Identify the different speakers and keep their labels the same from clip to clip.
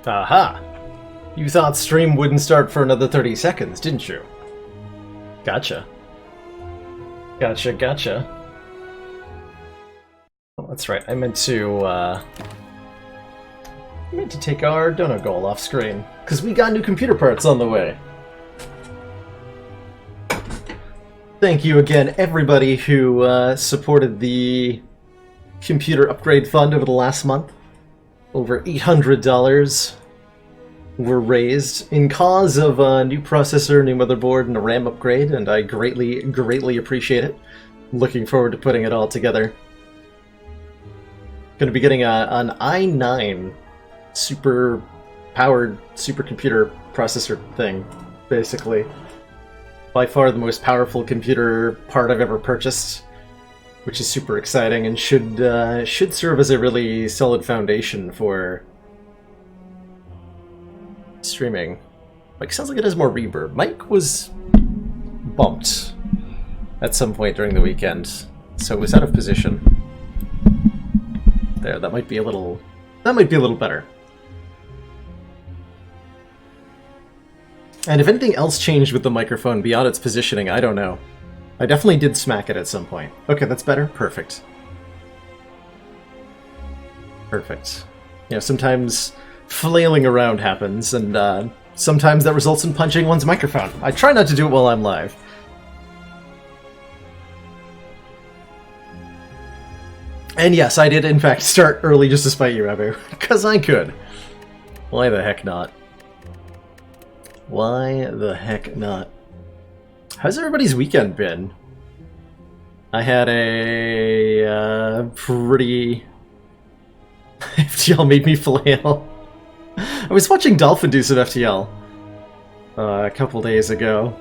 Speaker 1: Aha! You thought stream wouldn't start for another 30 seconds, didn't you? Gotcha. Gotcha. Oh, that's right, I meant to take our donut goal off screen, because we got new computer parts on the way. Thank you again, everybody who supported the computer upgrade fund over the last month. Over $800 were raised in cause of a new processor, new motherboard, and a RAM upgrade, and I greatly appreciate it. Looking forward to putting it all together. Going to be getting an i9 super powered supercomputer processor thing, basically. By far the most powerful computer part I've ever purchased, which is super exciting and should serve as a really solid foundation for streaming. Mike sounds like it has more reverb. Mike was bumped at some point during the weekend, so it was out of position. There, that might be a little better. And if anything else changed with the microphone beyond its positioning, I don't know. I definitely did smack it at some point. Okay, that's better? Perfect. Perfect. You know, sometimes flailing around happens, and sometimes that results in punching one's microphone. I try not to do it while I'm live. And yes, I did in fact start early just to spite you, Abu. Because I could. Why the heck not? Why the heck not? How's everybody's weekend been? I had a pretty... FTL made me flail. I was watching Dolphin do some FTL a couple days ago,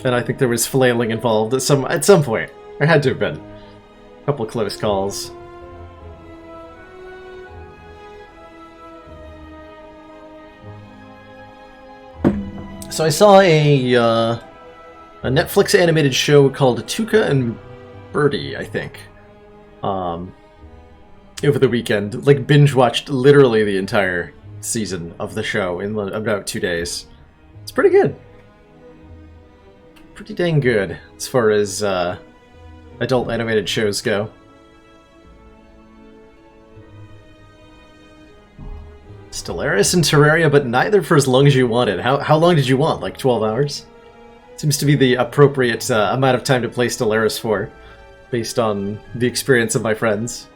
Speaker 1: and I think there was flailing involved at some point. There had to have been. A couple close calls. So I saw a Netflix animated show called Tuca and Birdie, I think, over the weekend. Like, binge-watched literally the entire season of the show in about 2 days. It's pretty good. Pretty dang good, as far as adult animated shows go. Stellaris and Terraria, but neither for as long as you wanted. How long did you want? Like 12 hours? Seems to be the appropriate amount of time to play Stellaris for, based on the experience of my friends.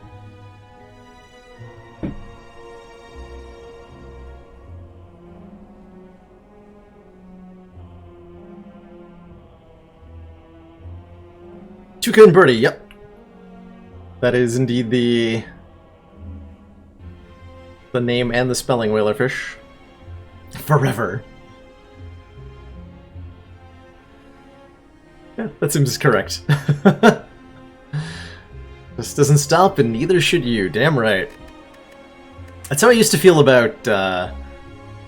Speaker 1: Tuca and Birdie, yep. That is indeed the name and the spelling, Whalerfish. Forever. Yeah, that seems correct. This doesn't stop, and neither should you. Damn right. That's how I used to feel about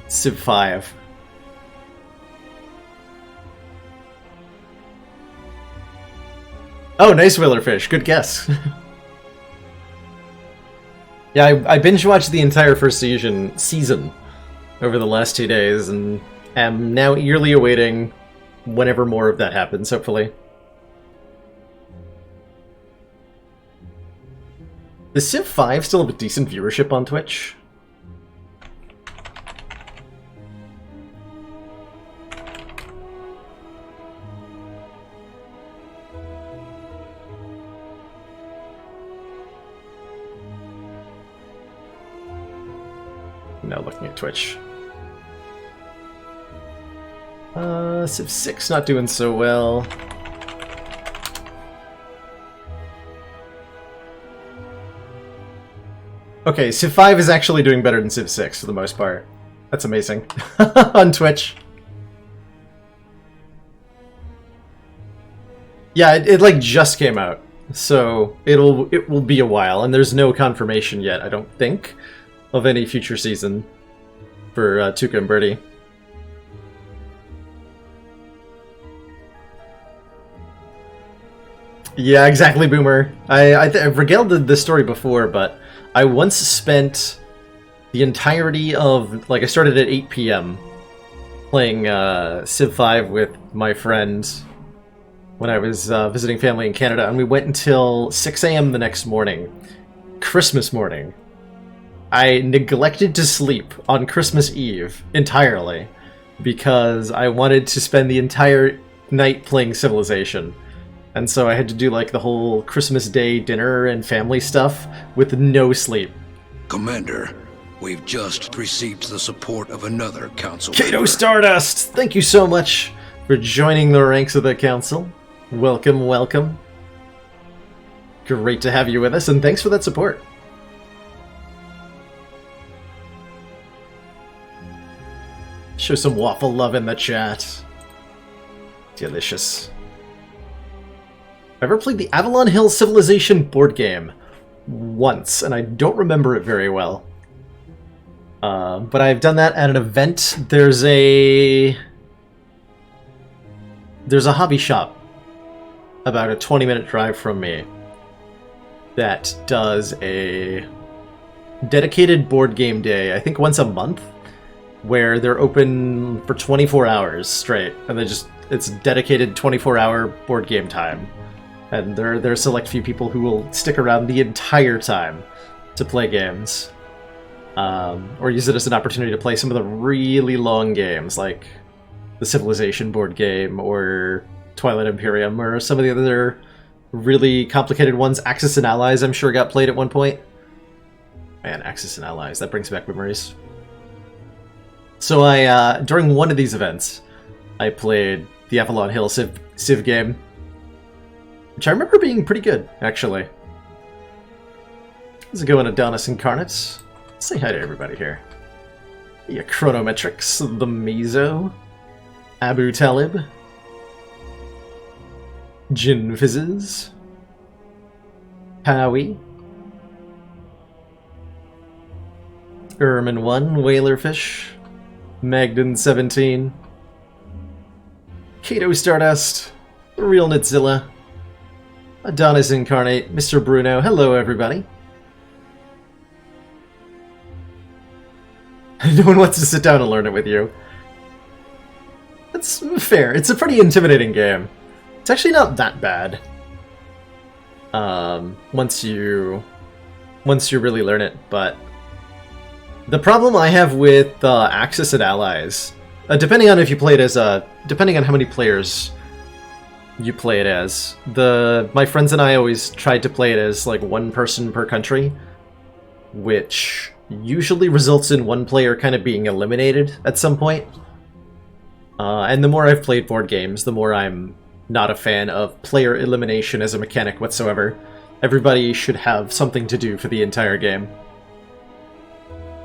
Speaker 1: Civ 5. Oh, nice, Whalerfish. Good guess. Yeah, I binge-watched the entire first season over the last 2 days, and am now eagerly awaiting whenever more of that happens, hopefully. Does Civ 5 still have a decent viewership on Twitch? Now looking at Twitch. Civ 6 not doing so well. Okay, Civ 5 is actually doing better than Civ 6 for the most part. That's amazing. On Twitch. Yeah, it like just came out. So it will be a while, and there's no confirmation yet, I don't think, of any future season for Tuca and Birdie. Yeah, exactly, Boomer. I've regaled this story before, but I once spent the entirety of, like, I started at 8 p.m. playing Civ 5 with my friend when I was visiting family in Canada, and we went until 6 a.m. the next morning, Christmas morning. I neglected to sleep on Christmas Eve entirely because I wanted to spend the entire night playing Civilization. And so I had to do like the whole Christmas Day dinner and family stuff with no sleep.
Speaker 2: Commander, we've just received the support of another council
Speaker 1: Kato
Speaker 2: member.
Speaker 1: Stardust! Thank you so much for joining the ranks of the council. Welcome, welcome. Great to have you with us, and thanks for that support. Show some waffle love in the chat. Delicious. I've ever played the Avalon Hill Civilization board game once, and I don't remember it very well. But I've done that at an event. There's a hobby shop about a 20-minute drive from me that does a dedicated board game day, I think once a month, where they're open for 24 hours straight, and it's dedicated 24-hour board game time. And there are a select few people who will stick around the entire time to play games. Or use it as an opportunity to play some of the really long games, like the Civilization board game, or Twilight Imperium, or some of the other really complicated ones. Axis and Allies, I'm sure, got played at one point. Man, Axis and Allies, that brings back memories. So I, during one of these events, I played the Avalon Hill Civ game, which I remember being pretty good, actually. How's it going, Adonis Incarnates? Say hi to everybody here. Yeah, Chronometrics, the Mizo, Abu Talib, Jin Fizzes, Howie, Ermin 1, Whalerfish, Magden 17, Kato Stardust, Real Nitzilla, Adonis Incarnate, Mr. Bruno. Hello, everybody. No one wants to sit down and learn it with you. That's fair. It's a pretty intimidating game. It's actually not that bad. Once you really learn it, but the problem I have with Axis and Allies, depending on if you play it as depending on how many players you play it as, my friends and I always tried to play it as like one person per country, which usually results in one player kind of being eliminated at some point. And the more I've played board games, the more I'm not a fan of player elimination as a mechanic whatsoever. Everybody should have something to do for the entire game.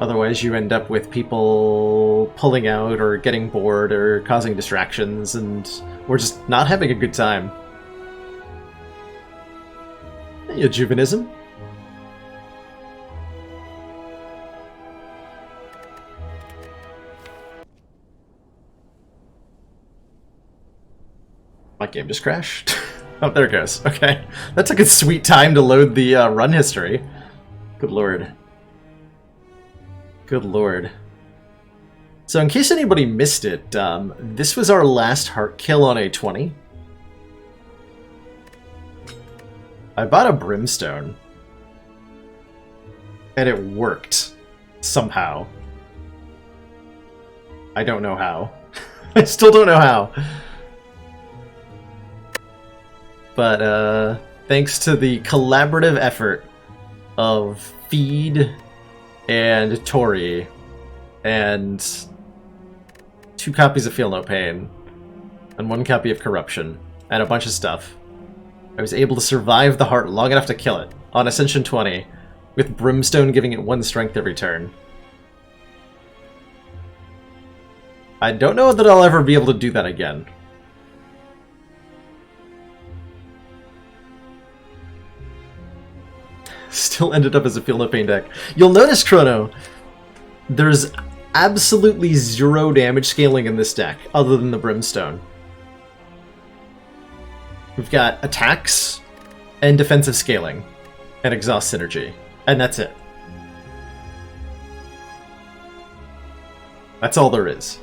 Speaker 1: Otherwise you end up with people pulling out or getting bored or causing distractions, and we're just not having a good time. Hey, Juvenism. My game just crashed. Oh, there it goes. Okay. That took a sweet time to load the run history. Good lord. Good lord. So in case anybody missed it, this was our last heart kill on A20. I bought a brimstone. And it worked. Somehow. I don't know how. I still don't know how. But thanks to the collaborative effort of Feed and Tori and 2 copies of Feel No Pain and 1 copy of Corruption and a bunch of stuff, I was able to survive the heart long enough to kill it on Ascension 20, with Brimstone giving it 1 strength every turn. I don't know that I'll ever be able to do that again. Still ended up as a Feel No Pain deck. You'll notice, Chrono, there's absolutely 0 damage scaling in this deck, other than the Brimstone. We've got attacks, and defensive scaling, and exhaust synergy, and that's it. That's all there is.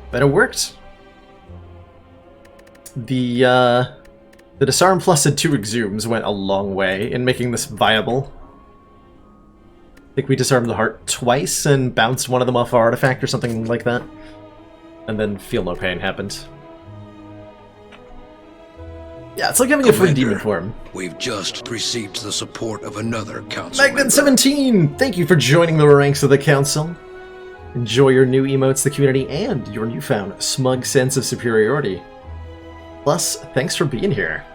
Speaker 1: But it worked. The Disarm Plus and 2 Exhumes went a long way in making this viable. I think we disarmed the heart twice and bounced one of them off our artifact or something like that. And then Feel No Pain happened. Yeah, it's like having a free demon form.
Speaker 2: We've just received the support of another council
Speaker 1: Magnet17! Thank you for joining the ranks of the council. Enjoy your new emotes, the community, and your newfound smug sense of superiority. Plus, thanks for being here.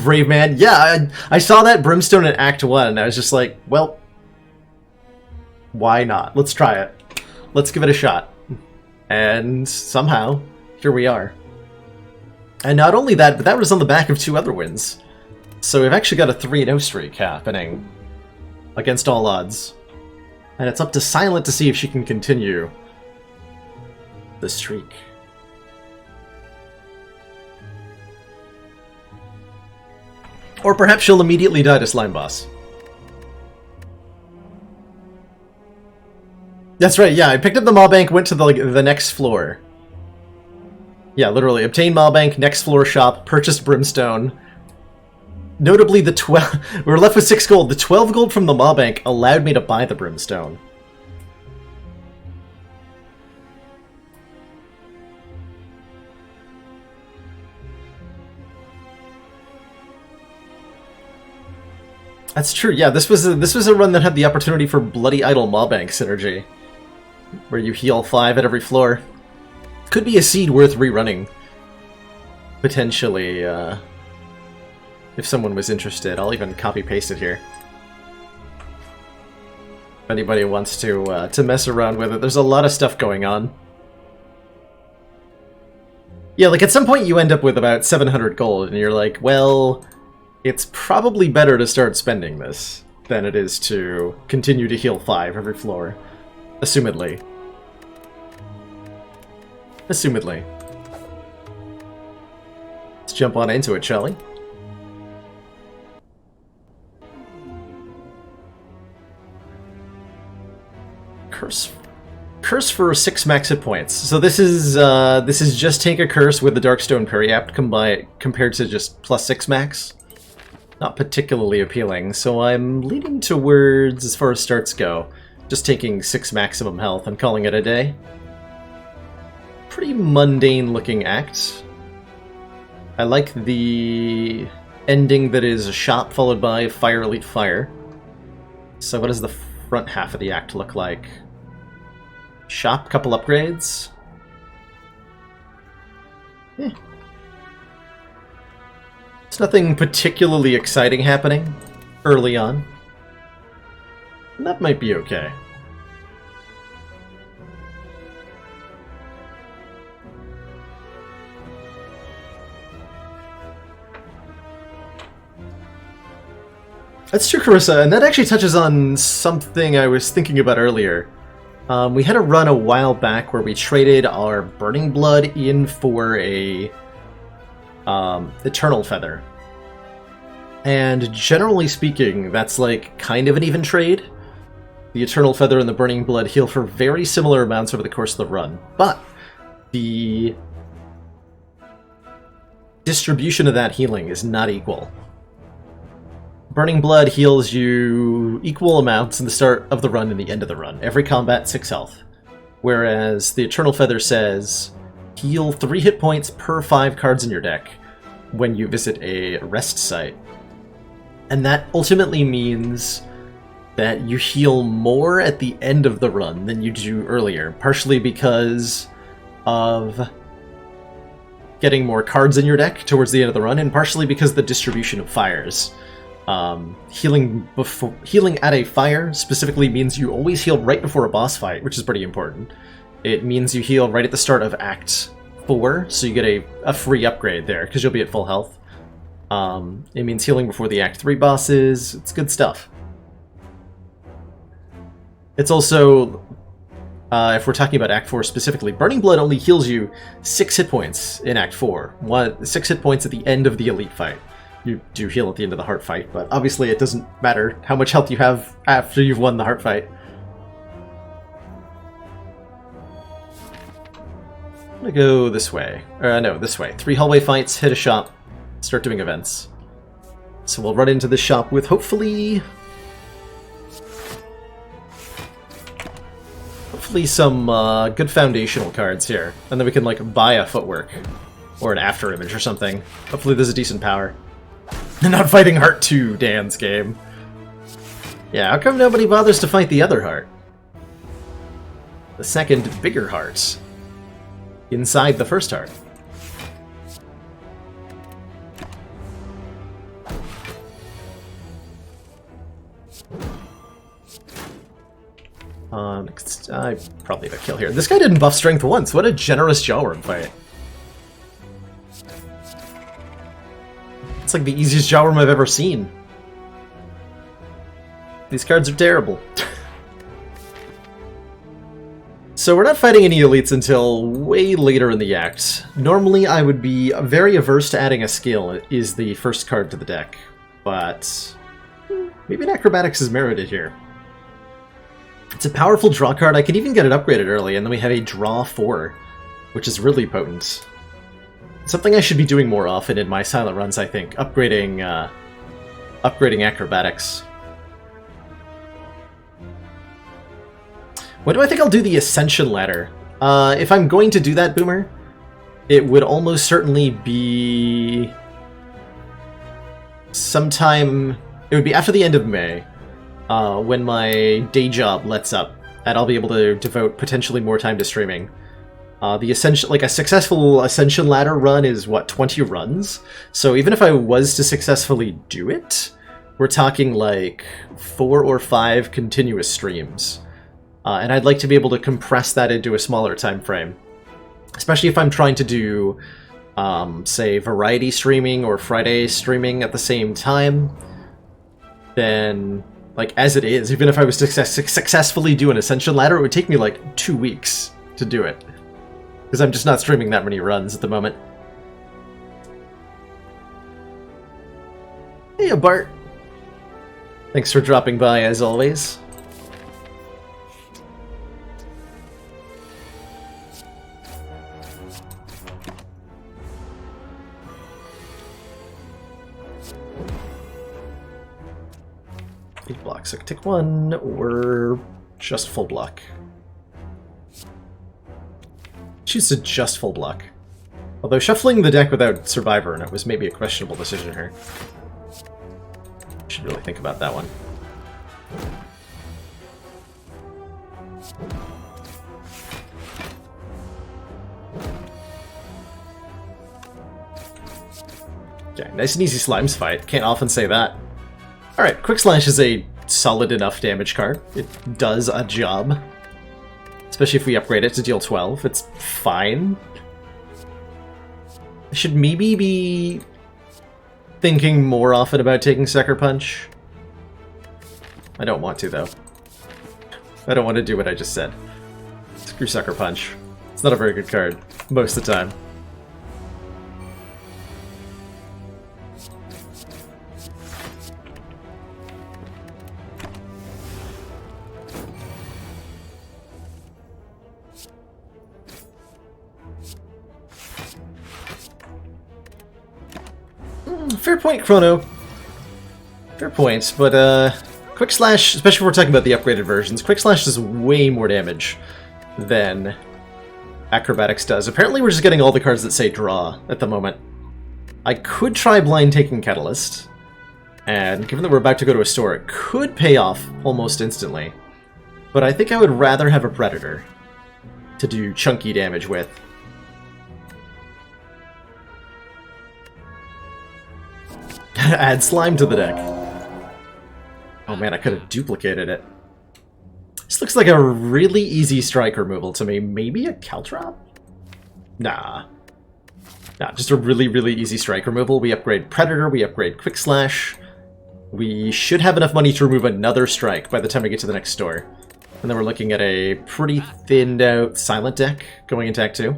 Speaker 1: Brave man. Yeah, I saw that Brimstone in Act 1, and I was just like, well, why not? Let's try it. Let's give it a shot. And somehow, here we are. And not only that, but that was on the back of 2 other wins. So we've actually got a 3-0 streak happening against all odds. And it's up to Silent to see if she can continue the streak. Or perhaps she'll immediately die to Slime Boss. That's right, yeah, I picked up the Maw Bank, went to the next floor. Yeah, literally, obtained Maw Bank, next floor shop, purchased Brimstone. Notably, the 12... we were left with 6 gold. The 12 gold from the Maw Bank allowed me to buy the Brimstone. That's true, yeah, this was a run that had the opportunity for Bloody Idol Maw Bank synergy, where you heal 5 at every floor. Could be a seed worth rerunning. Potentially, if someone was interested. I'll even copy-paste it here. If anybody wants to mess around with it, there's a lot of stuff going on. Yeah, like at some point you end up with about 700 gold, and you're like, well, it's probably better to start spending this than it is to continue to heal 5 every floor. Assumedly. Assumedly. Let's jump on into it, shall we? Curse for 6 max hit points. So this is just take a curse with the Darkstone Periapt compared to just plus 6 max. Not particularly appealing, so I'm leaning towards, as far as starts go, just taking 6 maximum health and calling it a day. Pretty mundane looking act. I like the ending that is a shop followed by Fire Elite Fire. So what does the front half of the act look like? Shop, couple upgrades. Eh. There's nothing particularly exciting happening early on. And that might be okay. That's true, Carissa, and that actually touches on something I was thinking about earlier. We had a run a while back where we traded our Burning Blood in for a Eternal Feather. And generally speaking, that's like kind of an even trade. The Eternal Feather and the Burning Blood heal for very similar amounts over the course of the run, but the distribution of that healing is not equal. Burning Blood heals you equal amounts in the start of the run and the end of the run. Every combat, 6 health. Whereas the Eternal Feather says, heal 3 hit points per 5 cards in your deck when you visit a rest site. And that ultimately means that you heal more at the end of the run than you do earlier, partially because of getting more cards in your deck towards the end of the run, and partially because of the distribution of fires. Healing at a fire specifically means you always heal right before a boss fight, which is pretty important. It means you heal right at the start of Act 4, so you get a free upgrade there, because you'll be at full health. It means healing before the Act 3 bosses. It's good stuff. It's also, if we're talking about Act 4 specifically, Burning Blood only heals you 6 hit points in Act 4. 6 hit points at the end of the Elite fight. you do heal at the end of the heart fight, but obviously it doesn't matter how much health you have after you've won the heart fight. I'm gonna go this way. No, this way. 3 hallway fights, hit a shop, start doing events. So we'll run into this shop with hopefully some good foundational cards here. And then we can, like, buy a footwork. Or an after image or something. Hopefully there's a decent power. I'm not fighting Heart 2, Dan's game. Yeah, how come nobody bothers to fight the other heart? The second, bigger heart. Inside the first heart. I probably have a kill here. This guy didn't buff strength once. What a generous Jawworm fight. It's like the easiest Jawworm I've ever seen. These cards are terrible. So we're not fighting any elites until way later in the act. Normally I would be very averse to adding a skill is the first card to the deck, but maybe an acrobatics is merited here. It's a powerful draw card. I could even get it upgraded early, and then we have a draw 4, which is really potent. Something I should be doing more often in my silent runs, I think. Upgrading acrobatics. When do I think I'll do the Ascension ladder? If I'm going to do that, Boomer, it would almost certainly be sometime... It would be after the end of May, when my day job lets up, and I'll be able to devote potentially more time to streaming. The Ascension, like a successful Ascension ladder run is, what, 20 runs? So even if I was to successfully do it, we're talking like 4 or 5 continuous streams. And I'd like to be able to compress that into a smaller time frame. Especially if I'm trying to do, say, variety streaming or Friday streaming at the same time. Then, like, as it is, even if I was to successfully do an Ascension ladder, it would take me like 2 weeks to do it. Because I'm just not streaming that many runs at the moment. Hey, Bart. Thanks for dropping by, as always. Big block, so take 1, or just full block. Choose to just full block. Although shuffling the deck without Survivor in it was maybe a questionable decision here. Should really think about that one. Okay, nice and easy Slimes fight. Can't often say that. Alright, Quick Slash is a solid enough damage card. It does a job. Especially if we upgrade it to deal 12, it's fine. I should maybe be thinking more often about taking Sucker Punch. I don't want to, though. I don't want to do what I just said. Screw Sucker Punch. It's not a very good card, most of the time. Fair point, Chrono. Fair point, but Quick Slash, especially if we're talking about the upgraded versions, Quick Slash does way more damage than Acrobatics does. Apparently we're just getting all the cards that say draw at the moment. I could try blind taking Catalyst, and given that we're about to go to a store, it could pay off almost instantly. But I think I would rather have a Predator to do chunky damage with. Add Slime to the deck. Oh man, I could have duplicated it. This looks like a really easy strike removal to me. Maybe a Caltrop? Nah. Nah, just a really, really easy strike removal. We upgrade Predator, we upgrade Quick Slash. We should have enough money to remove another strike by the time we get to the next store. And then we're looking at a pretty thinned out Silent deck going into Act 2.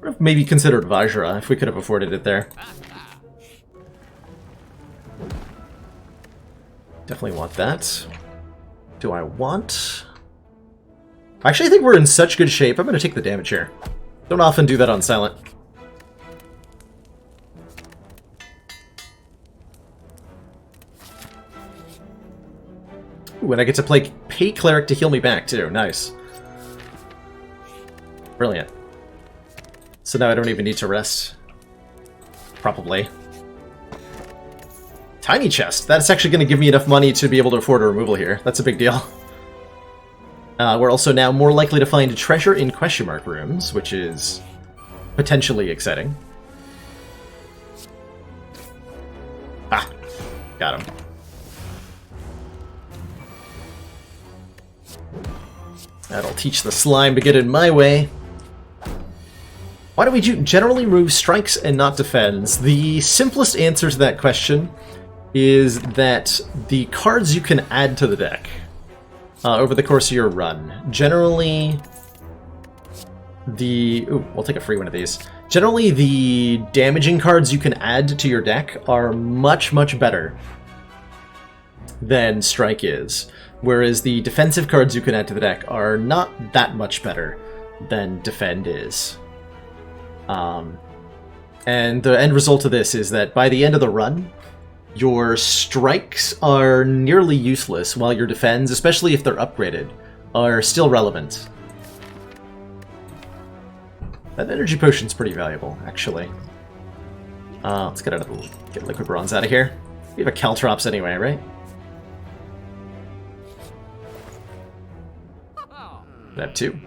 Speaker 1: Would have maybe considered Vajra if we could have afforded it there. Definitely want that. Do I want... Actually, I think we're in such good shape. I'm going to take the damage here. Don't often do that on Silent. Ooh, and I get to pay Cleric to heal me back, too. Nice. Brilliant. So now I don't even need to rest. Probably. Tiny chest. That's actually going to give me enough money to be able to afford a removal here. That's a big deal. We're also now more likely to find treasure in question mark rooms, which is potentially exciting. Ah, got him. That'll teach the slime to get in my way. Why do we generally remove strikes and not defends? The simplest answer to that question is that the cards you can add to the deck over the course of your run, generally the... Ooh, we'll take a free one of these. Generally, the damaging cards you can add to your deck are much, much better than Strike is, whereas the defensive cards you can add to the deck are not that much better than Defend is. And the end result of this is that by the end of the run, your strikes are nearly useless, while your defends, especially if they're upgraded, are still relevant. That energy potion's pretty valuable, actually. Let's get Liquid Bronze out of here. We have a Caltrops anyway, right? I have 2.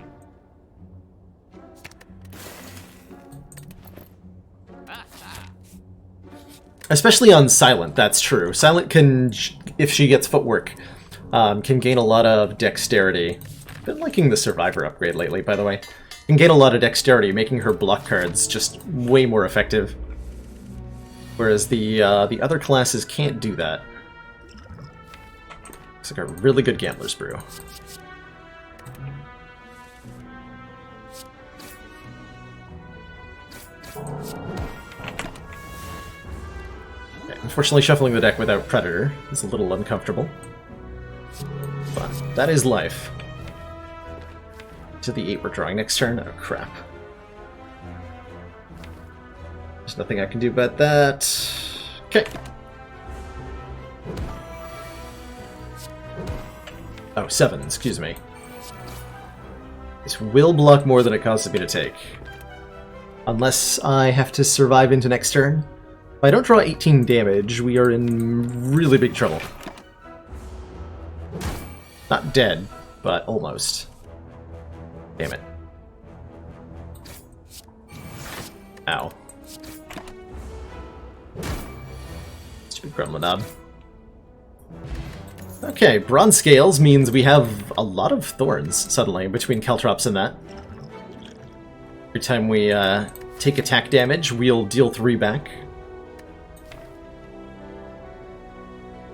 Speaker 1: Especially on Silent, that's true. Silent can, if she gets footwork, can gain a lot of dexterity. Been liking the Survivor upgrade lately, by the way. Can gain a lot of dexterity, making her block cards just way more effective. Whereas the other classes can't do that. Looks like a really good Gambler's Brew. Unfortunately, shuffling the deck without Predator is a little uncomfortable. But that is life. To the 8 we're drawing next turn? Oh, crap. There's nothing I can do about that. Okay. Oh, 7, excuse me. This will block more than it causes me to take. Unless I have to survive into next turn. If I don't draw 18 damage, we are in really big trouble. Not dead, but almost. Damn it. Ow. Stupid Gremlinob. Okay, Bronze Scales means we have a lot of thorns, suddenly, between Caltrops and that. Every time we take attack damage, we'll deal 3 back.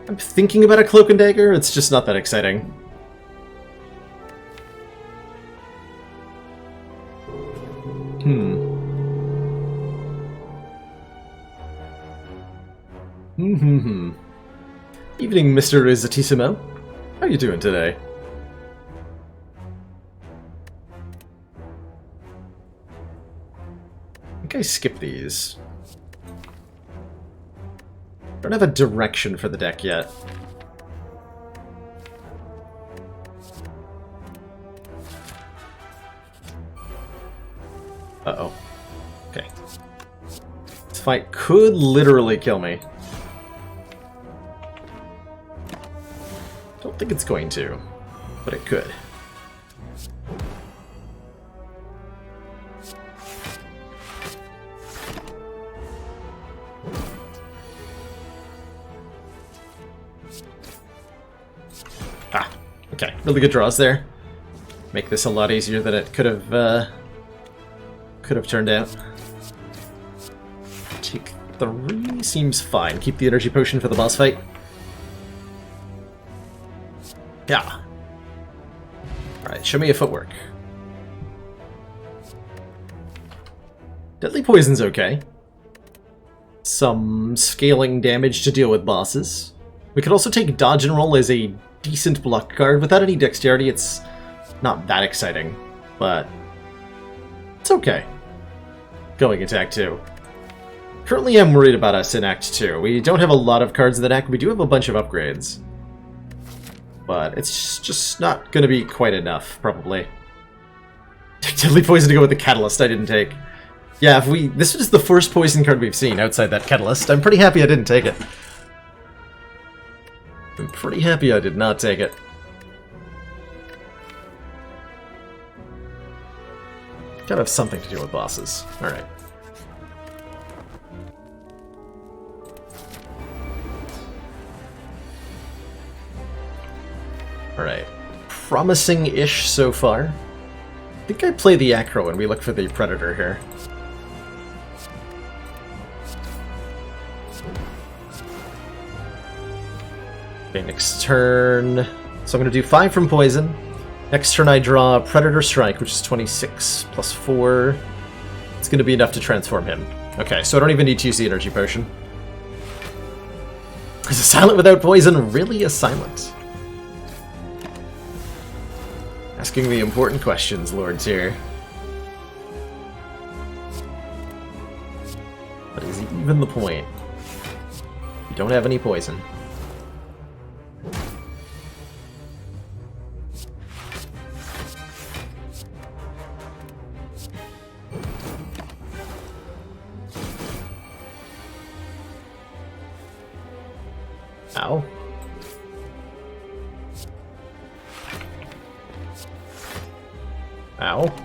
Speaker 1: I'm thinking about a Cloak and Dagger, it's just not that exciting. Evening, Mr. Izatissimo. How are you doing today? I think I skip these. Don't have a direction for the deck yet. Uh-oh. Okay. This fight could literally kill me. Don't think it's going to, but it could. Okay, really good draws there. Make this a lot easier than it could have turned out. Take 3 seems fine. Keep the energy potion for the boss fight. Yeah. Alright, show me a footwork. Deadly Poison's okay. Some scaling damage to deal with bosses. We could also take Dodge and Roll as a decent block card. Without any dexterity, it's not that exciting, but it's okay. Going into Act 2. Currently, I'm worried about us in Act 2. We don't have a lot of cards in the deck. We do have a bunch of upgrades. But it's just not going to be quite enough, probably. Deadly Poison to go with the Catalyst I didn't take. Yeah, this was the first poison card we've seen outside that Catalyst. I'm pretty happy I didn't take it. I'm pretty happy I did not take it. Gotta have something to do with bosses. Alright. Alright. Promising-ish so far. I think I play the Acro and we look for the Predator here. Okay, next turn... So I'm going to do 5 from Poison. Next turn I draw Predator Strike, which is 26 plus 4. It's going to be enough to transform him. Okay, so I don't even need to use the Energy Potion. Is a Silent without Poison really a Silent? Asking the important questions, Lords here. But is even the point? You don't have any poison. Ow. Ow.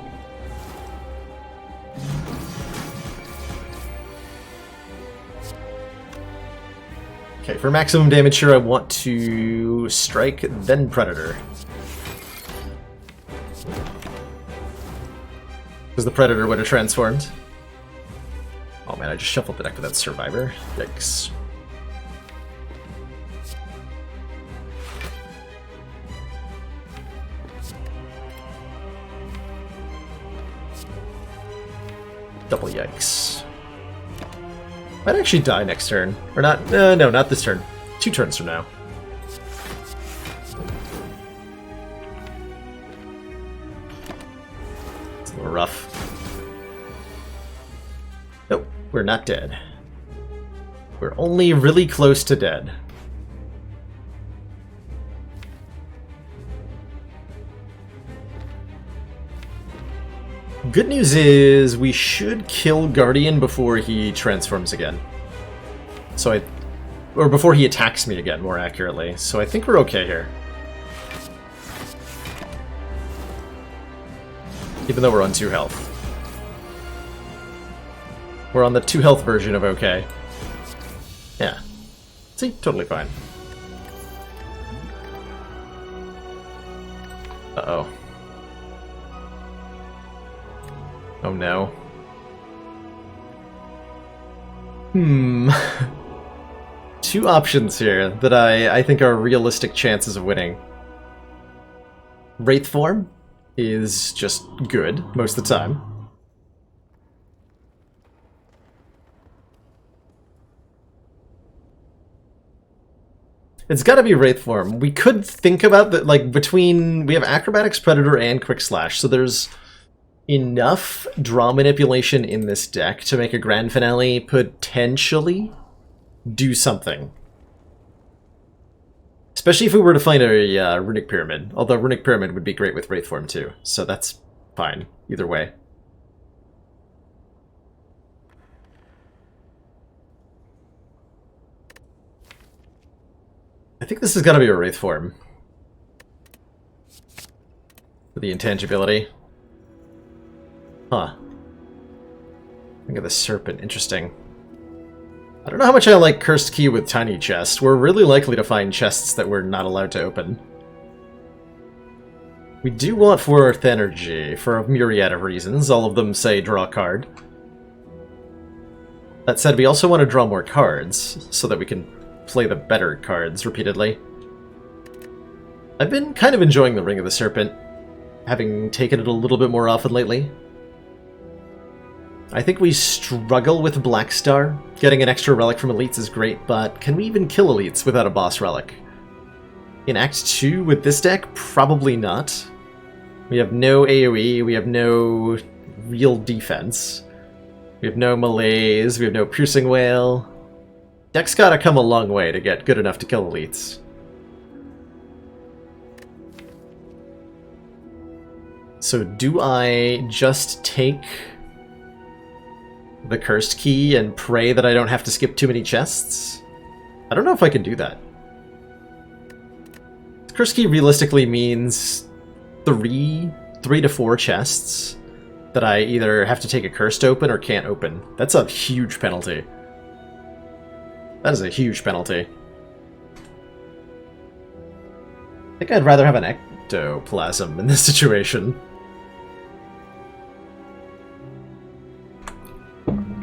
Speaker 1: Okay, for maximum damage here, I want to strike, then Predator. Because the Predator would have transformed. Oh man, I just shuffled the deck without Survivor. Yikes. Double yikes. Might actually die next turn. Or not, no, not this turn. 2 turns from now. It's a little rough. Nope, we're not dead. We're only really close to dead. Good news is we should kill Guardian before he transforms again. Or before he attacks me again, more accurately. So I think we're okay here. Even though we're on 2 health. We're on the 2 health version of okay. Yeah. See? Totally fine. Uh-oh. Oh no. 2 options here that I think are realistic chances of winning. Wraith form is just good most of the time. It's gotta be Wraith form. We could think about that, like, we have Acrobatics, Predator, and Quick Slash, so there's enough draw manipulation in this deck to make a grand finale potentially do something. Especially if we were to find a Runic Pyramid. Although Runic Pyramid would be great with Wraith form too, so that's fine either way. I think this has got to be a Wraith form. For the intangibility. Huh. Look at the Serpent. Interesting. I don't know how much I like Cursed Key with Tiny Chest. We're really likely to find chests that we're not allowed to open. We do want 4 Earth Energy for a myriad of reasons. All of them say draw a card. That said, we also want to draw more cards so that we can play the better cards repeatedly. I've been kind of enjoying the Ring of the Serpent, having taken it a little bit more often lately. I think we struggle with Black Star. Getting an extra relic from elites is great, but can we even kill elites without a boss relic? In Act 2 with this deck, probably not. We have no AoE, we have no real defense. We have no melees, we have no piercing wail. Deck's gotta come a long way to get good enough to kill elites. So do I just take the cursed key and pray that I don't have to skip too many chests? I don't know if I can do that. The cursed key realistically means three to four chests that I either have to take a curse to open or can't open. That's a huge penalty. That is a huge penalty. I think I'd rather have an ectoplasm in this situation.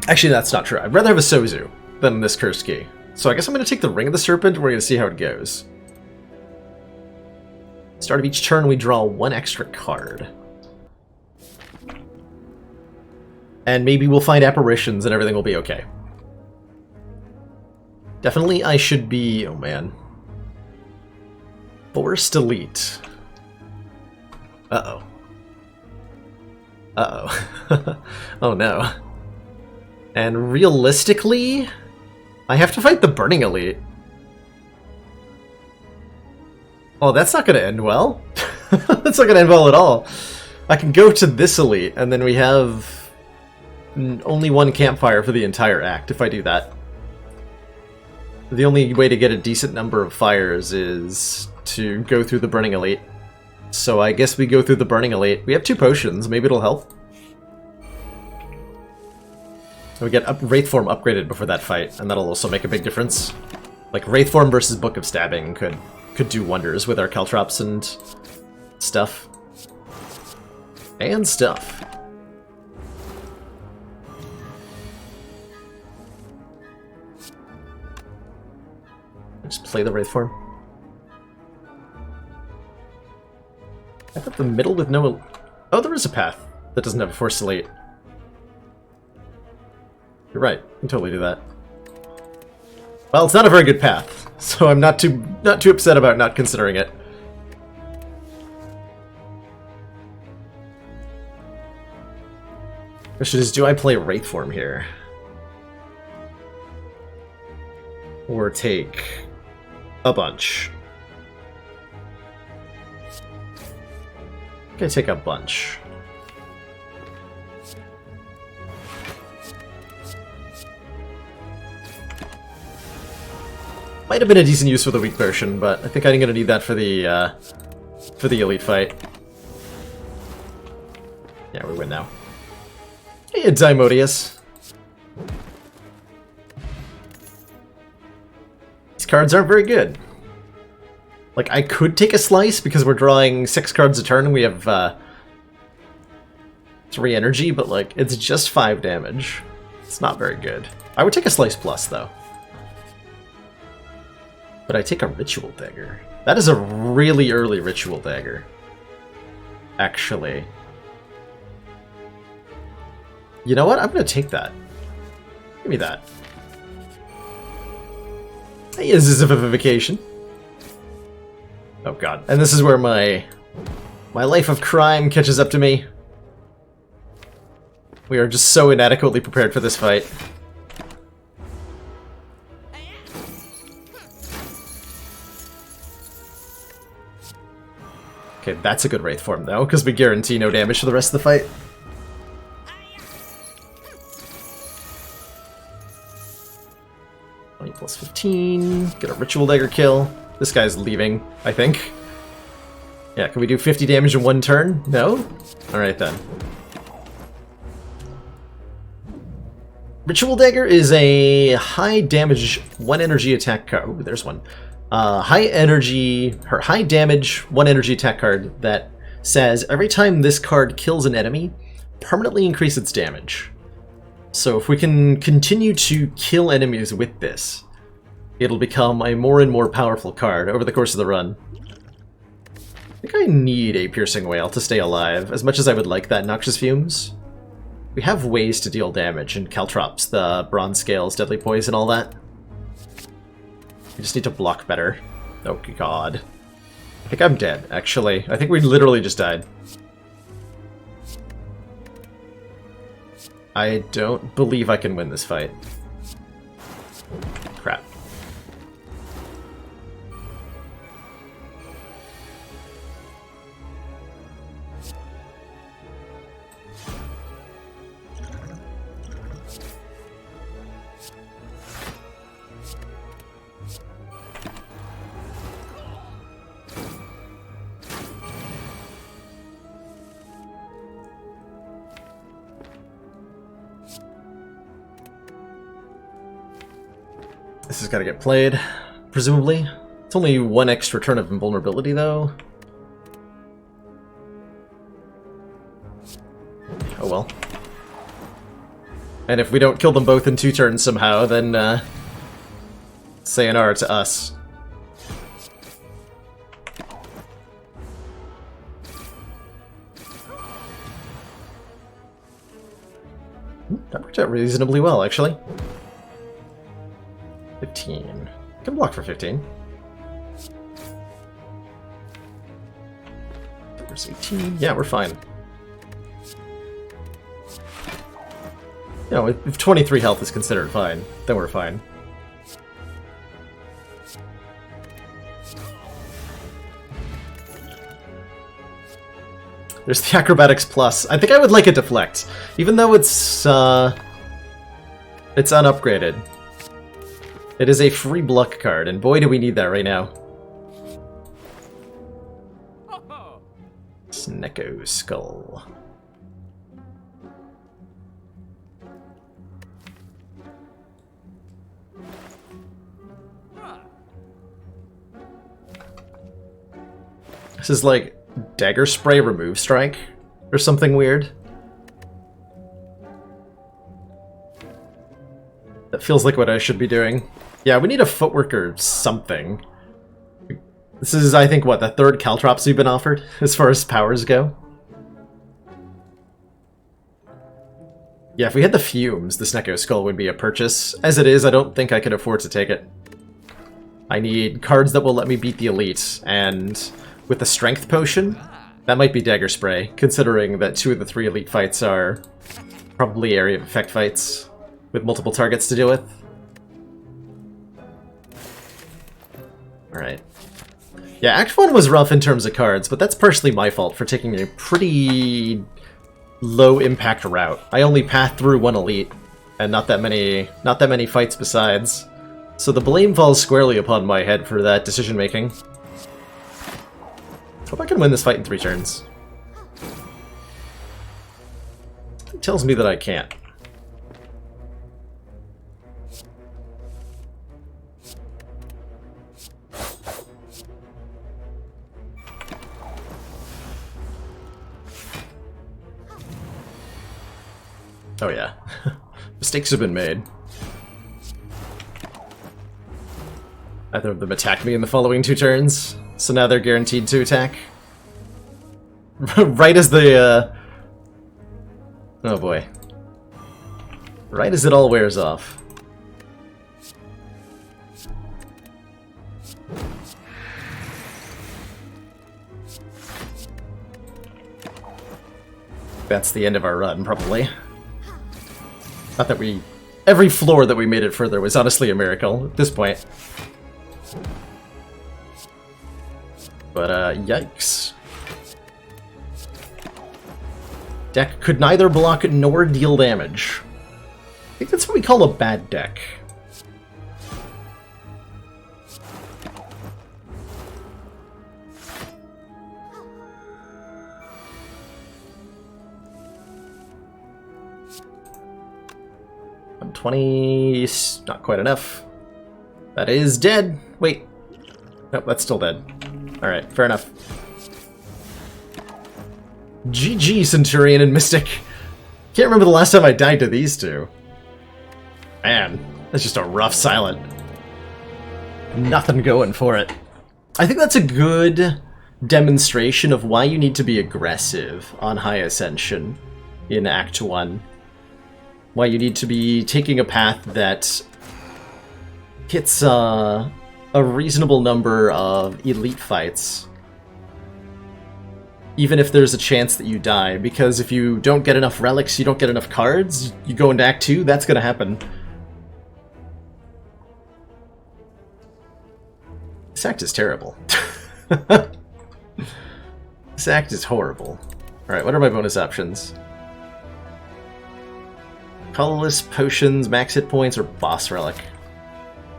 Speaker 1: Actually, that's not true. I'd rather have a Sozu than this cursed key. So I guess I'm going to take the Ring of the Serpent, and we're going to see how it goes. Start of each turn, we draw one extra card. And maybe we'll find apparitions and everything will be okay. Definitely I should be... oh man. Forced Elite. Uh-oh. Uh-oh. Oh no. And realistically, I have to fight the Burning Elite. Oh, that's not going to end well. That's not going to end well at all. I can go to this Elite, and then we have only one campfire for the entire act if I do that. The only way to get a decent number of fires is to go through the Burning Elite. So I guess we go through the Burning Elite. We have 2 potions, maybe it'll help. We get Wraith Form upgraded before that fight, and that'll also make a big difference. Like, Wraith Form versus Book of Stabbing could do wonders with our Caltrops and stuff. And stuff. Just play the Wraith Form. I thought the middle with no... oh, there is a path that doesn't have a Force Elite. You're right, I can totally do that. Well, it's not a very good path, so I'm not too upset about not considering it. Question is, do I play Wraith Form here? Or take a bunch? I'm gonna take a bunch. Might have been a decent use for the weak potion, but I think I'm gonna need that for the elite fight. Yeah, we win now. Hey, Dimodius. These cards aren't very good. Like, I could take a slice because we're drawing 6 cards a turn and we have 3 energy, but like, it's just 5 damage. It's not very good. I would take a slice plus, though. But I take a Ritual Dagger. That is a really early Ritual Dagger. Actually. You know what? I'm gonna take that. Give me that. Hey, this is a vivification. Oh god. And this is where my life of crime catches up to me. We are just so inadequately prepared for this fight. Okay, that's a good Wraith Form, though, because we guarantee no damage for the rest of the fight. Plus 15, get a Ritual Dagger kill. This guy's leaving, I think. Yeah, can we do 50 damage in 1 turn? No? Alright then. Ritual Dagger is a high damage 1 energy attack card. Ooh, there's one. High damage 1 energy attack card that says every time this card kills an enemy, permanently increase its damage. So if we can continue to kill enemies with this, it'll become a more and more powerful card over the course of the run. I think I need a Piercing Wail to stay alive, as much as I would like that Noxious Fumes. We have ways to deal damage in Caltrops, the Bronze Scales, Deadly Poison, all that. We just need to block better. Oh god. I think I'm dead, actually. I think we literally just died. I don't believe I can win this fight. Crap. This has got to get played, presumably. It's only one extra turn of invulnerability, though. Oh well. And if we don't kill them both in 2 turns somehow, then, sayonara to us. That worked out reasonably well, actually. 15. Can block for 15. There's 18. Yeah, we're fine. No, if 23 health is considered fine, then we're fine. There's the Acrobatics Plus. I think I would like a Deflect, even though it's unupgraded. It is a free Bluck card, and boy do we need that right now. Snecko Skull. This is like Dagger Spray Remove Strike, or something weird. That feels like what I should be doing. Yeah, we need a Footwork or something. This is, I think, what, the 3rd Caltrops we've been offered, as far as powers go? Yeah, if we had the Fumes, the Snecko Skull would be a purchase. As it is, I don't think I could afford to take it. I need cards that will let me beat the Elite, and with the Strength Potion, that might be Dagger Spray, considering that 2 of the 3 Elite fights are probably Area of Effect fights, with multiple targets to deal with. Alright. Yeah, Act 1 was rough in terms of cards, but that's partially my fault for taking a pretty low-impact route. I only pathed through 1 Elite, and not that many fights besides. So the blame falls squarely upon my head for that decision-making. Hope I can win this fight in 3 turns. It tells me that I can't. Oh yeah. Mistakes have been made. Either of them attack me in the following 2 turns, so now they're guaranteed to attack. Right as the, oh boy. Right as it all wears off. That's the end of our run, probably. Not that we... Every floor that we made it further was honestly a miracle at this point. But, yikes. Deck could neither block nor deal damage. I think that's what we call a bad deck. I'm 20... not quite enough. That is dead. Wait. Nope, that's still dead. Alright, fair enough. GG, Centurion and Mystic. Can't remember the last time I died to these two. Man, that's just a rough silent. Nothing going for it. I think that's a good demonstration of why you need to be aggressive on High Ascension in Act 1. why you need to be taking a path that hits a reasonable number of elite fights, even if there's a chance that you die, because if you don't get enough relics, you don't get enough cards, you go into Act 2, that's gonna happen. This act is terrible. This act is horrible. Alright, what are my bonus options? Colorless, potions, max hit points, or boss relic?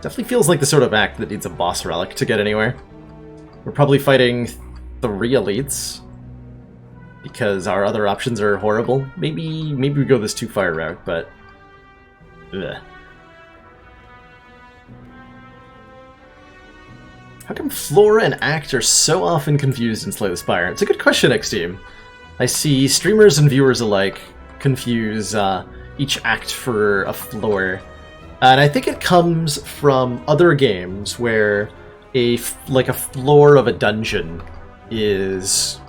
Speaker 1: Definitely feels like the sort of act that needs a boss relic to get anywhere. We're probably fighting 3 elites, because our other options are horrible. Maybe we go this 2-fire route, but... ugh. How come Flora and Act are so often confused in Slay the Spire? It's a good question, X-Team. I see streamers and viewers alike confuse each act for a floor. And I think it comes from other games where a floor of a dungeon has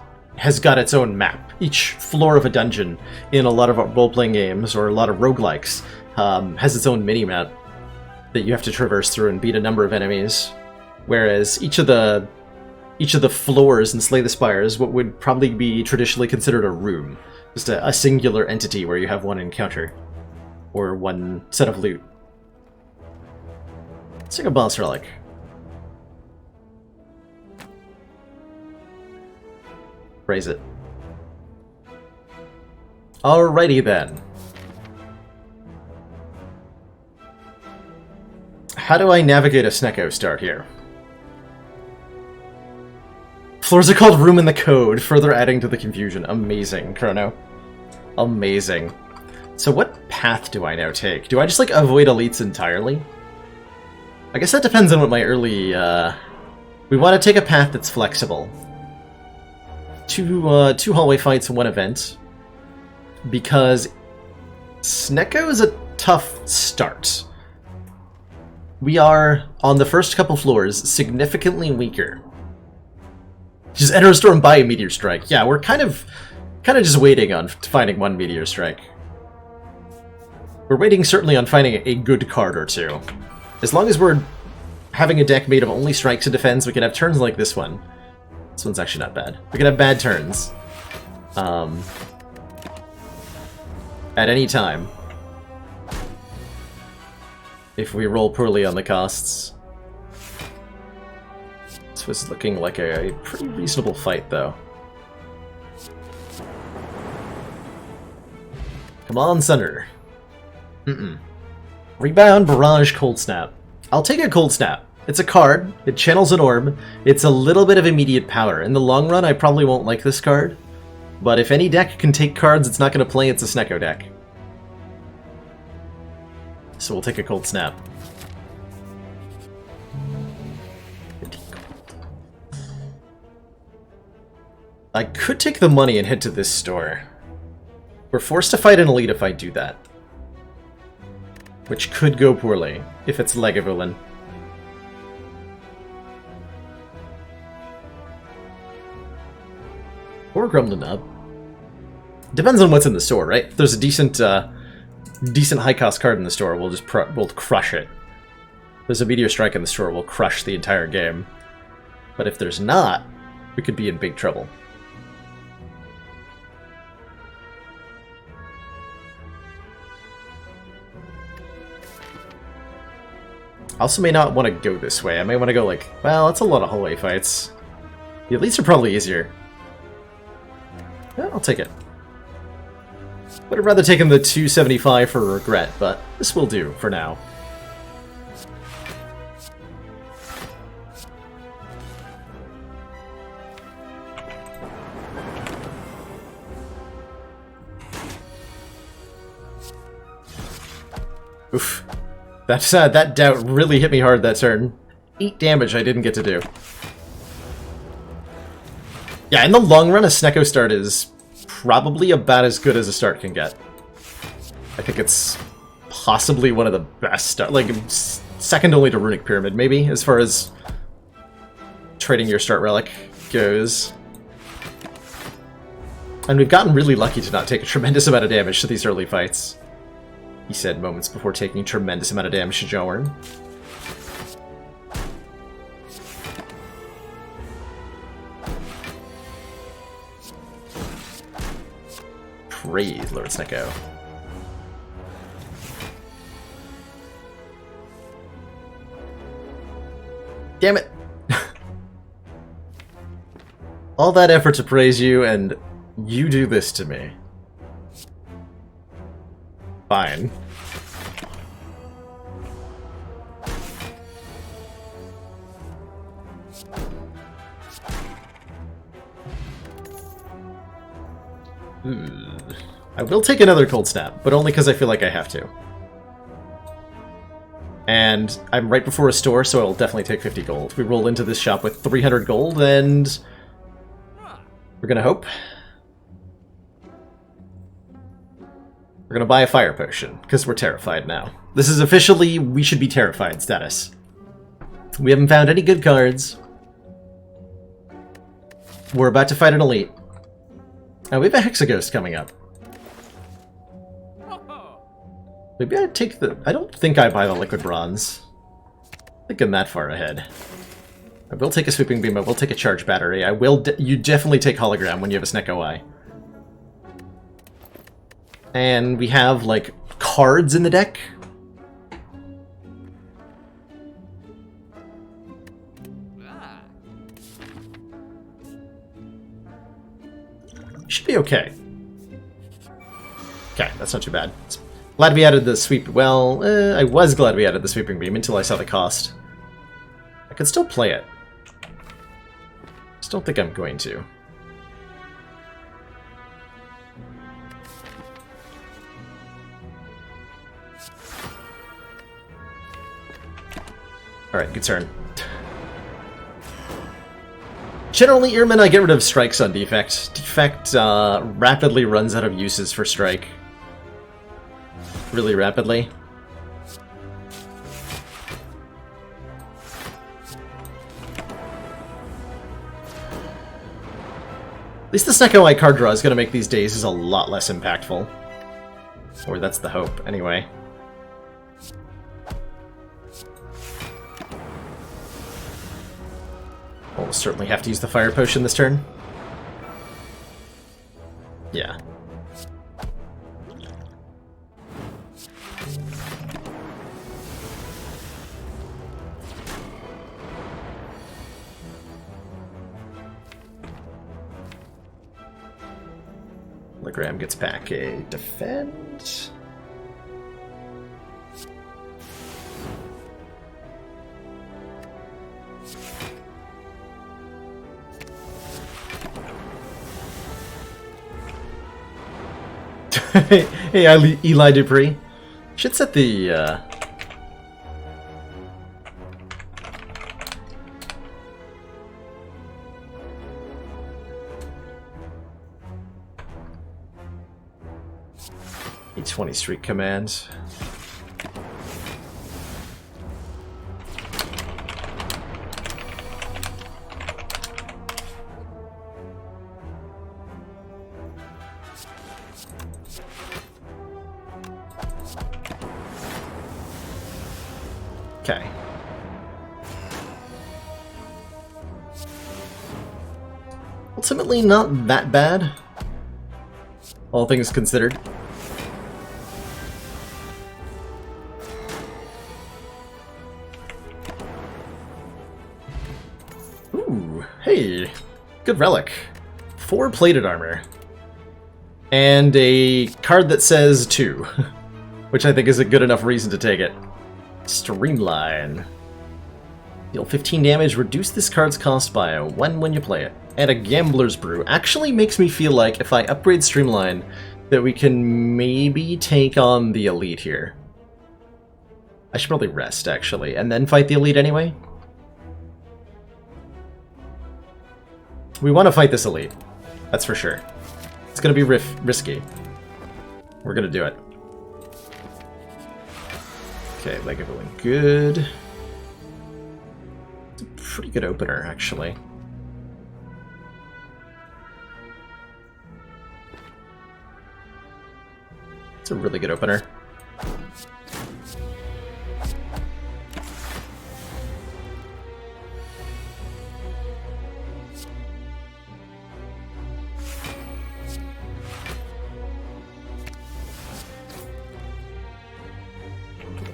Speaker 1: got its own map. Each floor of a dungeon in a lot of role-playing games or a lot of roguelikes has its own mini-map that you have to traverse through and beat a number of enemies. Whereas each of the floors in Slay the Spire is what would probably be traditionally considered a room. Just a singular entity where you have one encounter. Or one set of loot. Let's take a boss relic. Raise it. Alrighty then. How do I navigate a Snecko start here? Floors are called Room in the Code, further adding to the confusion. Amazing, Chrono. Amazing. So what path do I now take? Do I just, like, avoid elites entirely? I guess that depends on what my early, We want to take a path that's flexible. Two hallway fights and 1 event. Because Snecko is a tough start. We are, on the first couple floors, significantly weaker. Just enter a store and buy a Meteor Strike. Yeah, we're kind of just waiting on finding 1 Meteor Strike. We're waiting certainly on finding a good card or 2. As long as we're having a deck made of only strikes and defense, we can have turns like this one. This one's actually not bad. We can have bad turns. At any time. If we roll poorly on the costs. This was looking like a pretty reasonable fight, though. Come on, Sunder. Rebound, Barrage, Cold Snap. I'll take a Cold Snap. It's a card, it channels an orb, it's a little bit of immediate power. In the long run, I probably won't like this card, but if any deck can take cards it's not going to play, it's a Snecko deck. So we'll take a Cold Snap. I could take the money and head to this store. We're forced to fight an elite if I do that. Which could go poorly, if it's Lagavulin. Or Grumdinub. Depends on what's in the store, right? If there's a decent high-cost card in the store, we'll crush it. If there's a Meteor Strike in the store, we'll crush the entire game. But if there's not, we could be in big trouble. I also may not want to go this way. I may want to go like, well, that's a lot of hallway fights. The elites are probably easier. Yeah, I'll take it. Would have rather taken the 275 for regret, but this will do for now. Oof. That doubt really hit me hard that turn. 8 damage I didn't get to do. Yeah, in the long run, a Snecko start is probably about as good as a start can get. I think it's possibly one of the best start, like second only to Runic Pyramid, maybe, as far as trading your start relic goes. And we've gotten really lucky to not take a tremendous amount of damage to these early fights. he said moments before taking a tremendous amount of damage to Jorn. Praise Lord Snecko. Damn it! All that effort to praise you, and you do this to me. Fine. I will take another Cold Snap, but only because I feel like I have to. And I'm right before a store, so I'll definitely take 50 gold. We roll into this shop with 300 gold, and we're gonna hope. We're gonna buy a fire potion, because we're terrified now. This is officially we should be terrified status. We haven't found any good cards. We're about to fight an elite. We have a Hexaghost coming up. Maybe I'd take the... I don't think I buy the Liquid Bronze. Thinking that far ahead. I will take a Sweeping Beam, I will take a Charge Battery. I will... you definitely take Hologram when you have a Snecko Eye. And we have, like, cards in the deck. Should be okay. Okay, that's not too bad. Glad we added the sweep. Well, I was glad we added the Sweeping Beam until I saw the cost. I could still play it. Just don't think I'm going to. Alright, good turn. Generally, Earman, I get rid of strikes on Defect. Defect rapidly runs out of uses for strike. Really rapidly. At least the Snecko Eye card draw is going to make these days a lot less impactful. Or that's the hope, anyway. We'll certainly have to use the Fire Potion this turn. Yeah. Hologram gets back a defend. Hey, Eli Dupree. Should set the, E20 Street Command. Okay. Ultimately, not that bad, all things considered. Ooh, hey, good relic. 4 plated armor. And a card that says 2, which I think is a good enough reason to take it. Streamline. Deal 15 damage, reduce this card's cost by 1 when you play it. And a Gambler's Brew actually makes me feel like if I upgrade Streamline, that we can maybe take on the Elite here. I should probably rest, actually, and then fight the Elite anyway. We want to fight this Elite, that's for sure. It's going to be risky. We're going to do it. Okay, leg everyone good. It's a pretty good opener, actually. It's a really good opener.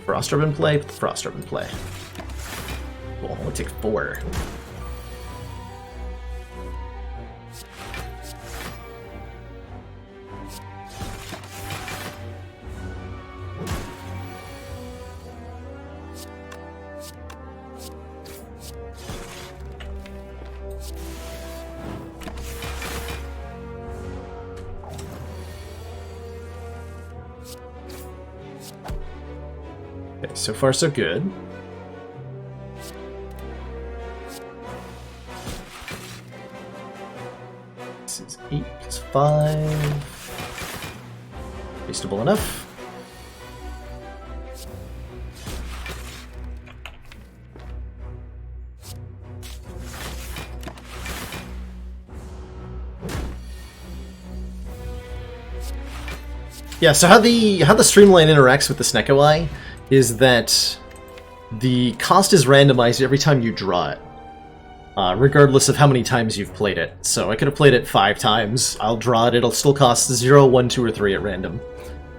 Speaker 1: Frost Orb in play? Put the Frost Orb in play. Cool, I'll take 4. Okay, so far so good. This is 8 plus 5. Reasonable enough. Yeah, so how the streamline interacts with the Snecko is that the cost is randomized every time you draw it, regardless of how many times you've played it. So I could have played it 5 times, I'll draw it, it'll still cost 0, 1, 2, or 3 at random.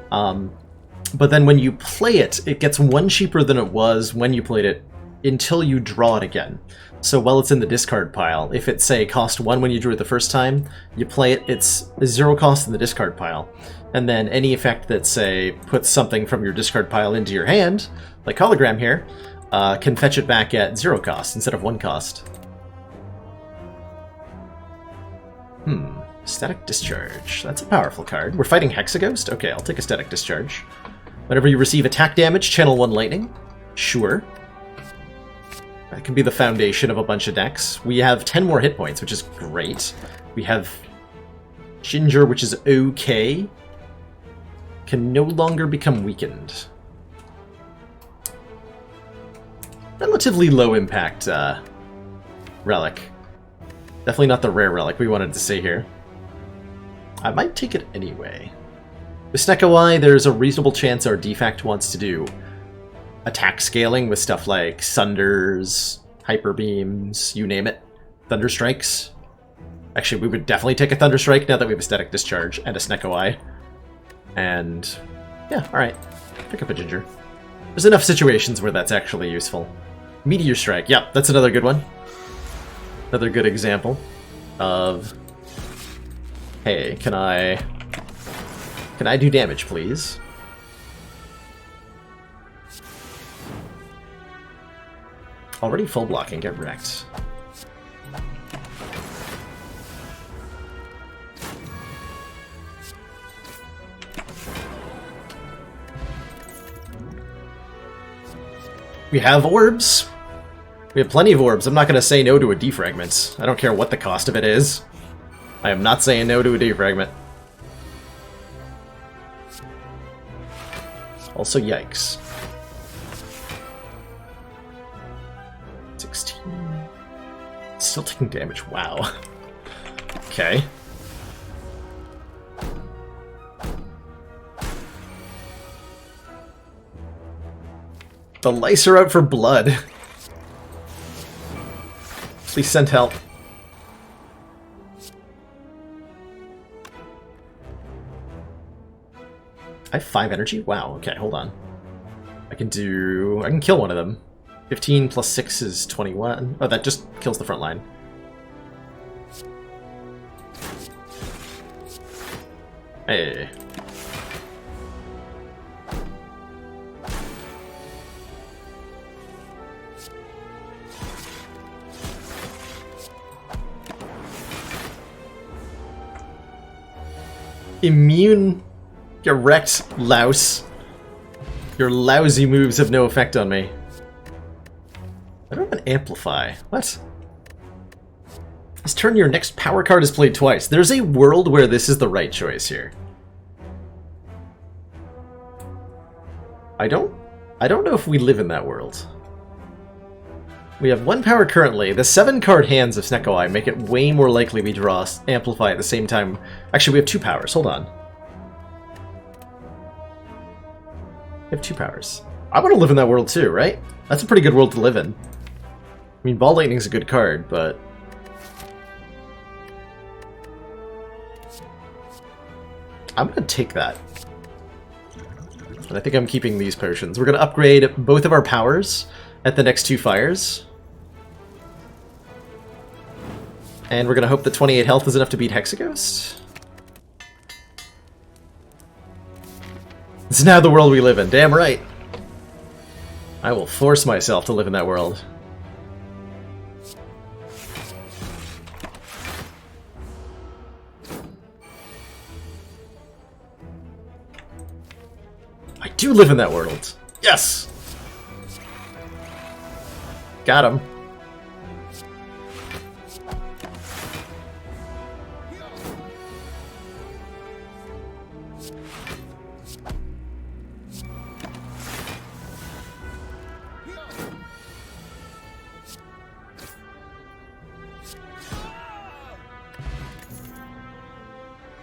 Speaker 1: But then when you play it, it gets 1 cheaper than it was when you played it until you draw it again. So while it's in the discard pile, if it, say, cost 1 when you drew it the first time, you play it, it's 0 cost in the discard pile. And then any effect that, say, puts something from your discard pile into your hand, like Hologram here, can fetch it back at 0 cost instead of 1 cost. Static Discharge. That's a powerful card. We're fighting Hexaghost? Okay, I'll take a Static Discharge. Whenever you receive attack damage, channel 1 Lightning. Sure. That can be the foundation of a bunch of decks. We have 10 more hit points, which is great. We have Ginger, which is okay. Can no longer become weakened. Relatively low impact relic. Definitely not the rare relic we wanted to see here. I might take it anyway. With Snecko, there's a reasonable chance our Defact wants to do attack scaling with stuff like Sunders, Hyper Beams, you name it. Thunder Strikes. Actually, we would definitely take a Thunder Strike now that we have a Static Discharge and a Snecko. And yeah, alright. Pick up a Ginger. There's enough situations where that's actually useful. Meteor Strike, yep, that's another good one. Another good example of, hey, can I do damage, please? Already full blocking, get wrecked. We have orbs. We have plenty of orbs. I'm not going to say no to a defragment. I don't care what the cost of it is. I am not saying no to a defragment. Also, yikes. 16. Still taking damage. Wow. Okay. The lice are out for blood. Please send help. I have 5 energy? Wow, okay, hold on. I can kill one of them. 15 plus 6 is 21. Oh, that just kills the front line. Hey. Immune. Get wrecked, louse. Your lousy moves have no effect on me. I don't have an amplify. What? This turn your next power card is played twice. There's a world where this is the right choice here. I don't know if we live in that world. We have 1 power currently. The 7-card hands of Snecko make it way more likely we draw Amplify at the same time. Actually, we have 2 powers. Hold on. We have 2 powers. I want to live in that world too, right? That's a pretty good world to live in. I mean, Ball Lightning's a good card, but... I'm gonna take that. And I think I'm keeping these potions. We're going to upgrade both of our powers at the next 2 fires. And we're going to hope that 28 health is enough to beat Hexaghost. It's now the world we live in. Damn right. I will force myself to live in that world. I do live in that world. Yes! Got him.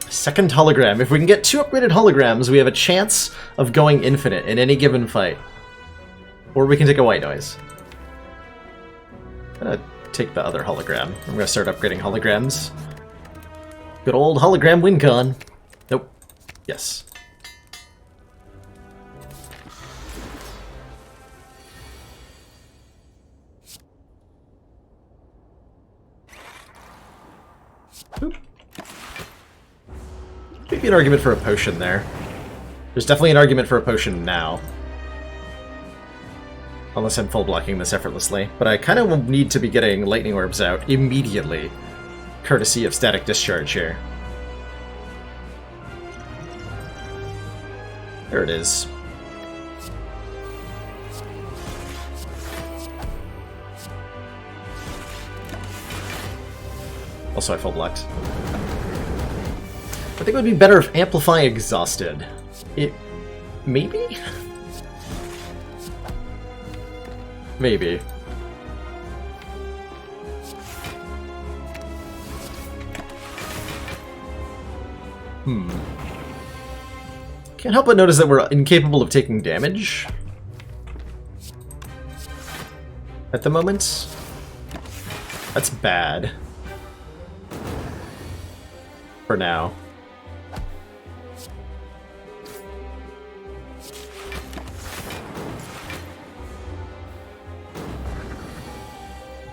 Speaker 1: Second hologram. If we can get 2 upgraded holograms, we have a chance of going infinite in any given fight. Or we can take a white noise. I'm gonna take the other hologram. I'm gonna start upgrading holograms. Good old hologram win con. Nope. Yes. Oop. Maybe an argument for a potion there. There's definitely an argument for a potion now. Unless I'm full blocking this effortlessly. But I kind of need to be getting lightning orbs out immediately. Courtesy of static discharge here. There it is. Also, I full blocked. I think it would be better if Amplify exhausted. It... maybe? Maybe. Can't help but notice that we're incapable of taking damage at the moment. That's bad. For now.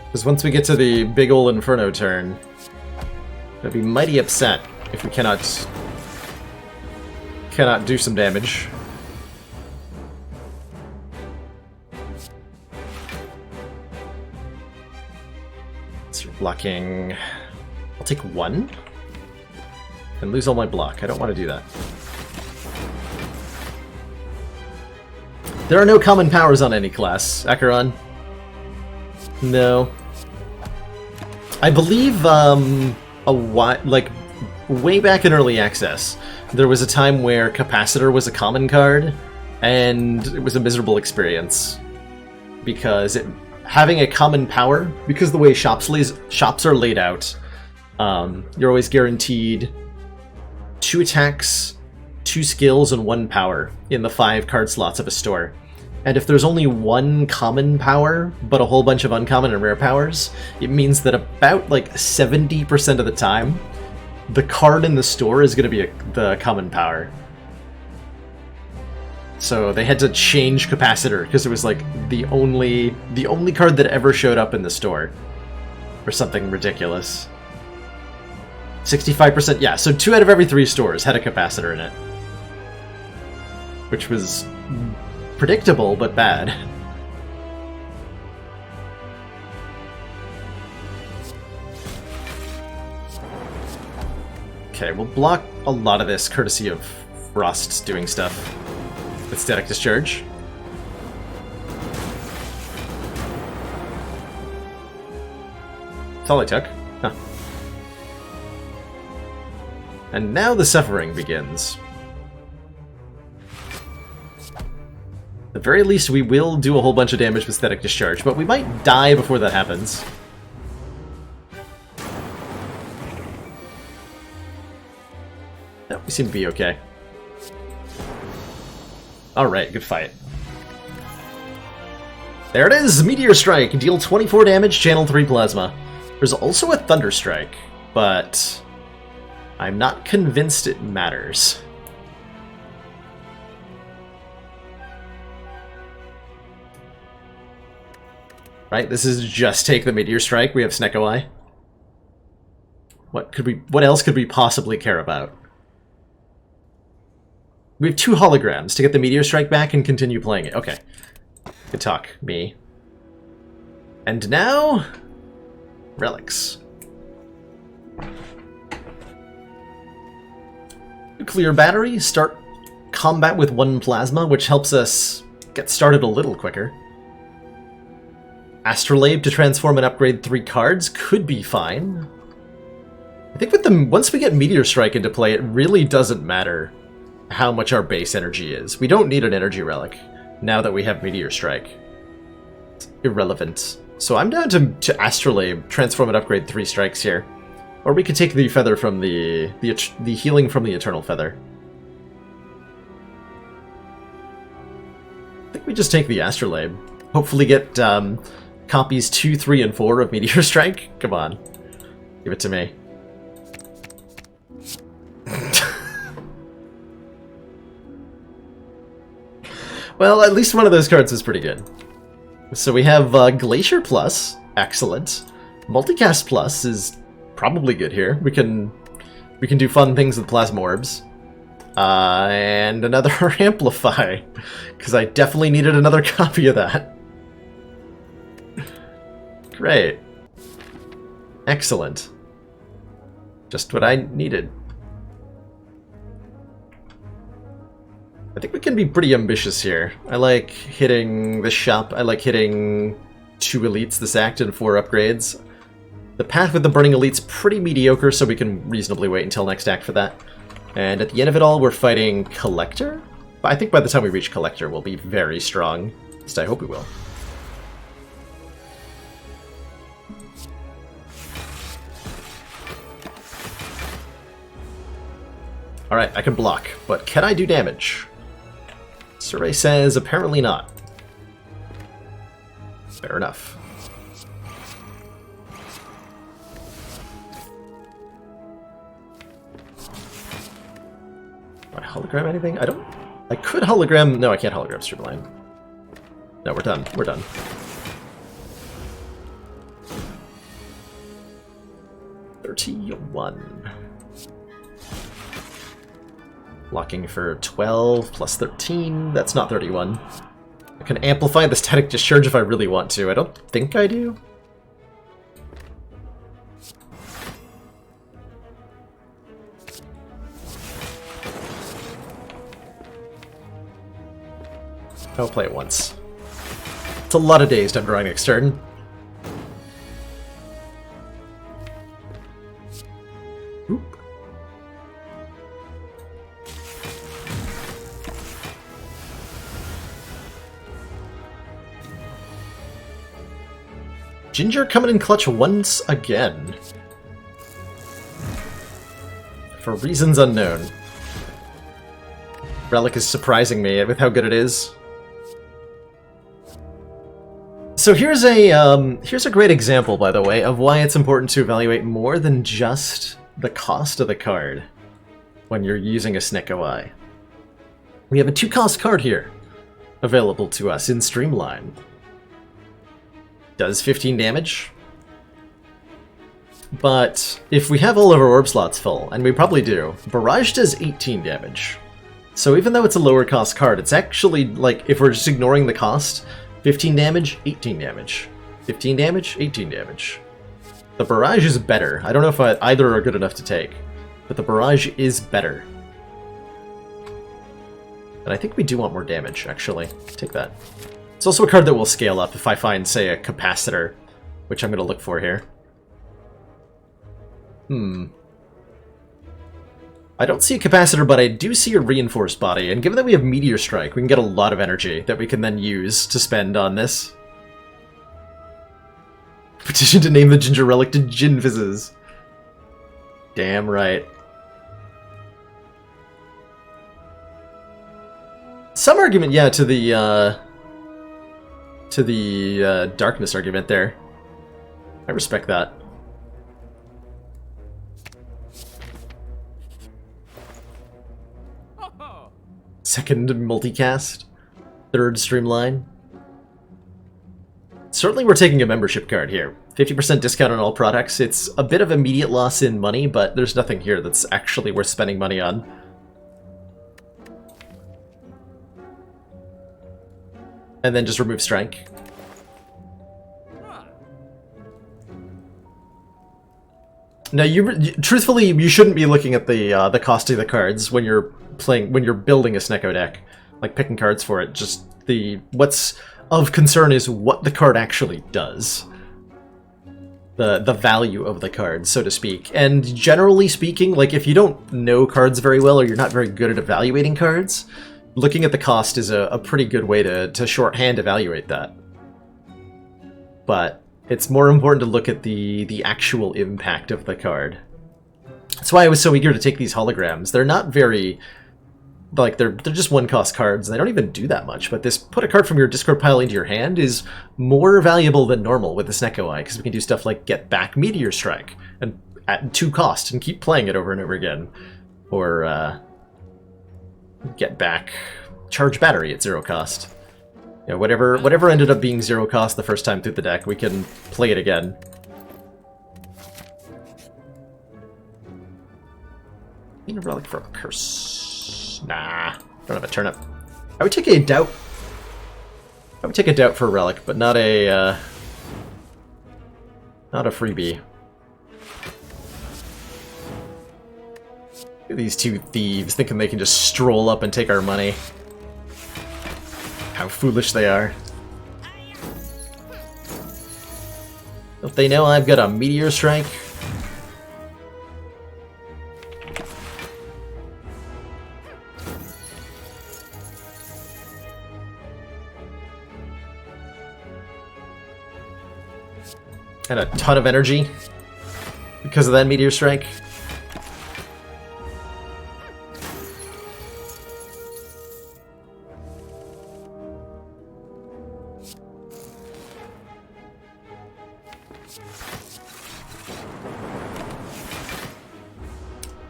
Speaker 1: Because once we get to the big ol' Inferno turn, I'd be mighty upset if we cannot do some damage. So you're blocking... I'll take 1 and lose all my block. I don't want to do that. There are no common powers on any class, Acheron. No. I believe, like, way back in early access, there was a time where Capacitor was a common card, and it was a miserable experience. Because having a common power, because the way shops are laid out, you're always guaranteed 2 attacks, 2 skills, and 1 power in the 5 card slots of a store. And if there's only 1 common power, but a whole bunch of uncommon and rare powers, it means that about, like, 70% of the time, the card in the store is going to be the common power. So they had to change Capacitor, because it was, like, the only card that ever showed up in the store. Or something ridiculous. 65%, yeah, so 2 out of every 3 stores had a Capacitor in it. Which was... predictable, but bad. Okay, we'll block a lot of this courtesy of Frost doing stuff with static discharge. That's all I took. Huh. And now the suffering begins. At the very least, we will do a whole bunch of damage with static discharge, but we might die before that happens. No, we seem to be okay. Alright, good fight. There it is! Meteor Strike! Deal 24 damage, channel 3 plasma. There's also a Thunder Strike, but I'm not convinced it matters. Right? This is just take the Meteor Strike. We have Snecko-Eye. What else could we possibly care about? We have 2 holograms to get the Meteor Strike back and continue playing it. Okay. Good talk, me. And now... relics. Nuclear battery, start combat with 1 plasma, which helps us get started a little quicker. Astrolabe to transform and upgrade 3 cards could be fine. I think with them, once we get Meteor Strike into play, it really doesn't matter how much our base energy is. We don't need an energy relic now that we have Meteor Strike. It's irrelevant. So I'm down to Astrolabe, transform and upgrade 3 strikes here. Or we could take the feather from the healing from the Eternal Feather. I think we just take the Astrolabe. Hopefully get copies 2, 3, and 4 of Meteor Strike. Come on. Give it to me. Well, at least one of those cards is pretty good. So we have Glacier Plus. Excellent. Multicast Plus is probably good here. We can do fun things with Plasma Orbs. And another Amplify, because I definitely needed another copy of that. Great. Excellent. Just what I needed. I think we can be pretty ambitious here. I like hitting the shop. I like hitting 2 elites this act and 4 upgrades. The path with the Burning Elite's pretty mediocre, so we can reasonably wait until next act for that. And at the end of it all, we're fighting Collector? But I think by the time we reach Collector, we'll be very strong. At least I hope we will. Alright, I can block, but can I do damage? Survey says apparently not. Fair enough. Do I hologram anything? I could hologram... No, I can't hologram Streamline. No, we're done. We're done. $31. Locking for 12 plus 13. That's not 31. I can amplify the Static Discharge if I really want to. I don't think I do. I'll play it once. It's a lot of days to drawing next turn. Oop. Ginger coming in clutch once again. For reasons unknown. Relic is surprising me with how good it is. So here's a great example, by the way, of why it's important to evaluate more than just the cost of the card when you're using a Snecko-Eye. We have a 2-cost card here available to us in Streamline. Does 15 damage. But if we have all of our orb slots full, and we probably do, Barrage does 18 damage. So even though it's a lower cost card, it's actually, like, if we're just ignoring the cost, 15 damage, 18 damage. 15 damage, 18 damage. The Barrage is better. I don't know if either are good enough to take, but the Barrage is better. And I think we do want more damage, actually. Take that. It's also a card that will scale up if I find, say, a Capacitor, which I'm going to look for here. I don't see a Capacitor, but I do see a Reinforced Body, and given that we have Meteor Strike, we can get a lot of energy that we can then use to spend on this. Petition to name the Ginger Relic to Gin Fizzes. Damn right. Some argument, yeah, to the darkness argument there. I respect that. Second multicast. Third Streamline. Certainly we're taking a membership card here. 50% discount on all products. It's a bit of immediate loss in money, but there's nothing here that's actually worth spending money on. And then just remove strike. Now, truthfully, you shouldn't be looking at the cost of the cards when you're building a Snecko deck, like picking cards for it. Just what's of concern is what the card actually does, the value of the card, so to speak. And generally speaking, like if you don't know cards very well or you're not very good at evaluating cards, looking at the cost is a pretty good way to shorthand evaluate that. But it's more important to look at the actual impact of the card. That's why I was so eager to take these holograms. They're not very... like, they're just one-cost cards, and they don't even do that much, but this put a card from your discard pile into your hand is more valuable than normal with the Snecko Eye, because we can do stuff like get back Meteor Strike and at 2 cost and keep playing it over and over again. Or, get back Charge Battery at 0 cost. You know, whatever ended up being 0 cost the first time through the deck, we can play it again. Need a relic for a curse. Nah, don't have a turnip. I would take a doubt. I would take a doubt for a relic, but not a freebie. Look at these two thieves thinking they can just stroll up and take our money. How foolish they are. Don't they know I've got a Meteor Strike? And a ton of energy because of that Meteor Strike.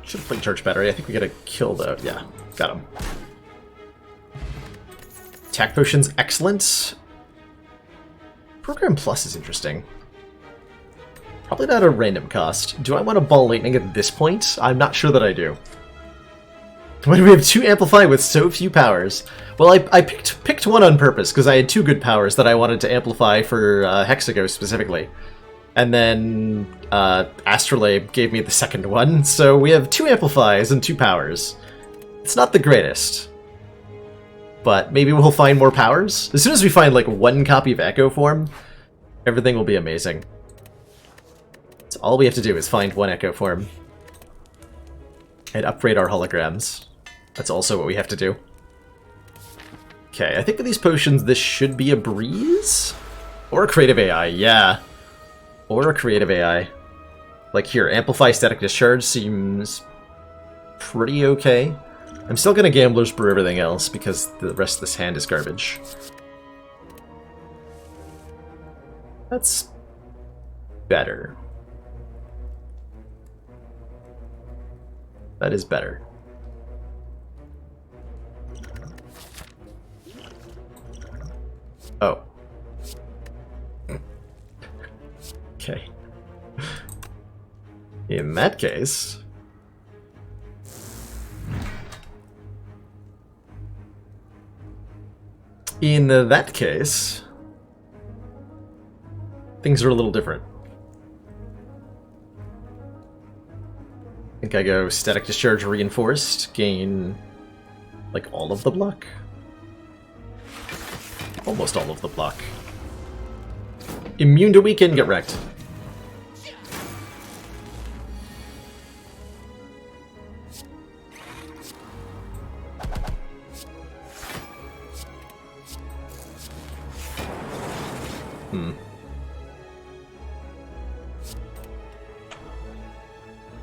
Speaker 1: Should have played Charge Battery. I think we got a kill though. Yeah, got him. Attack Potion's excellent. Program Plus is interesting. Probably not a random cost. Do I want to Ball Lightning at this point? I'm not sure that I do. Why do we have 2 Amplify with so few powers? Well, I picked one on purpose, because I had 2 good powers that I wanted to amplify for Hexago specifically. And then Astrolabe gave me the second one, so we have 2 Amplifies and 2 powers. It's not the greatest. But maybe we'll find more powers? As soon as we find, like, 1 copy of Echo Form, everything will be amazing. So all we have to do is find 1 Echo Form. And upgrade our holograms. That's also what we have to do. Okay, I think with these potions, this should be a breeze? Or a creative AI, yeah. Or a creative AI. Like here, Amplify Static Discharge seems pretty okay. I'm still gonna Gambler's Brew everything else, because the rest of this hand is garbage. That's better. That is better. Oh. Okay. In that case... things are a little different. I think I go Static Discharge Reinforced, gain, like, all of the block? Almost all of the block. Immune to Weaken, get wrecked.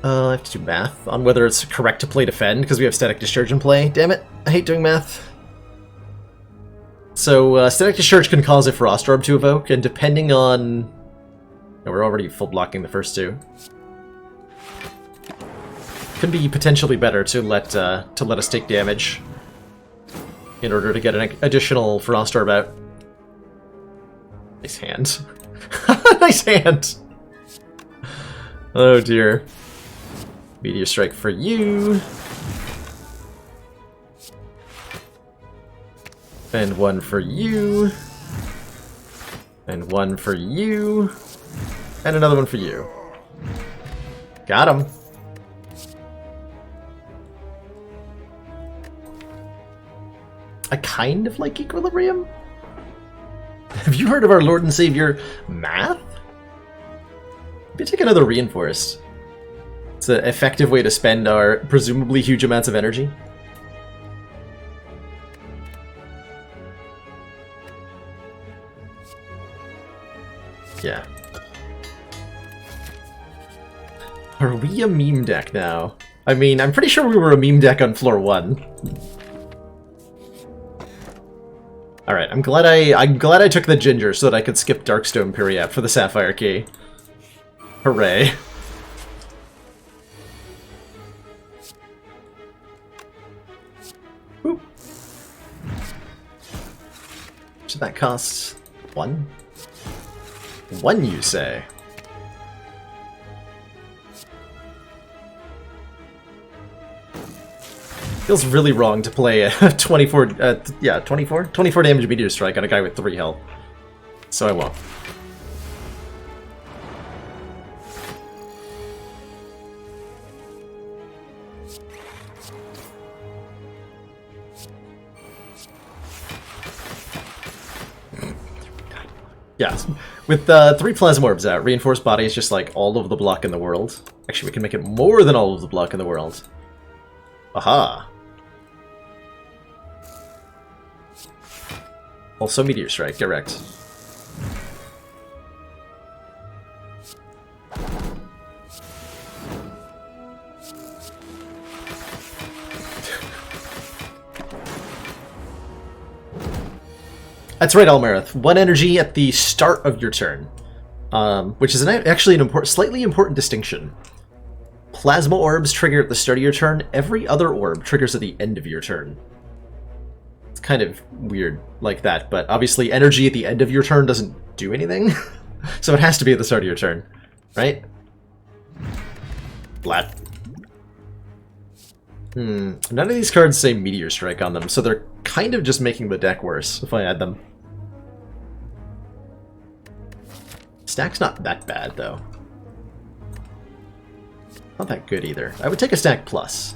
Speaker 1: I have to do math on whether it's correct to play Defend, because we have Static Discharge in play. Damn it, I hate doing math. So, Static Discharge can cause a Frost Orb to evoke, and depending on... No, we're already full blocking the first 2. Could be potentially better to let us take damage in order to get an additional Frost Orb out. Nice hand. Nice hand! Oh dear. Meteor Strike for you. And one for you. And one for you. And another one for you. Got him. I kind of like Equilibrium. Have you heard of our Lord and Savior, Math? Maybe take another Reinforced. It's an effective way to spend our presumably huge amounts of energy. Yeah. Are we a meme deck now? I mean, I'm pretty sure we were a meme deck on floor 1. Alright, I'm glad I took the ginger so that I could skip Darkstone Periap for the Sapphire Key. Hooray. Boop. Should that cost 1? 1, you say? Feels really wrong to play a 24 damage Meteor Strike on a guy with 3 health. So I won't. Yeah, with 3 Plasma Orbs out, Reinforced Body is just like all of the block in the world. Actually, we can make it more than all of the block in the world. Aha! Also Meteor Strike, correct. That's right, Almerith. 1 energy at the start of your turn, which is actually an slightly important distinction. Plasma Orbs trigger at the start of your turn. Every other orb triggers at the end of your turn. It's kind of weird like that, but obviously energy at the end of your turn doesn't do anything, so it has to be at the start of your turn, right? Blat. None of these cards say Meteor Strike on them, so they're kind of just making the deck worse if I add them. Stack's not that bad, though. Not that good either. I would take a stack plus.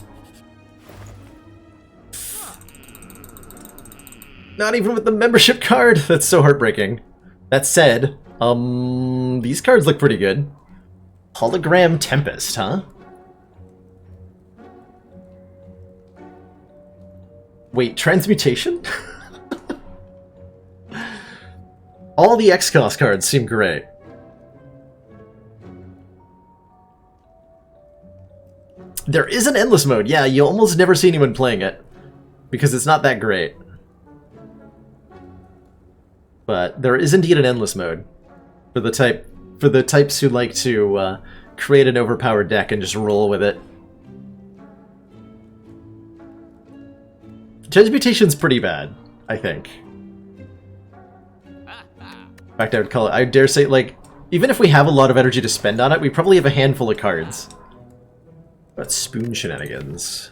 Speaker 1: Not even with the membership card! That's so heartbreaking. That said, these cards look pretty good. Hologram Tempest, huh? Wait, Transmutation? All the X-Cost cards seem great. There is an Endless Mode, yeah, you almost never see anyone playing it. Because it's not that great. But there is indeed an Endless Mode. For the types who like to create an overpowered deck and just roll with it. Transmutation's pretty bad, I think. In fact, I would call it, I dare say, like, even if we have a lot of energy to spend on it, we probably have a handful of cards. But Spoon Shenanigans.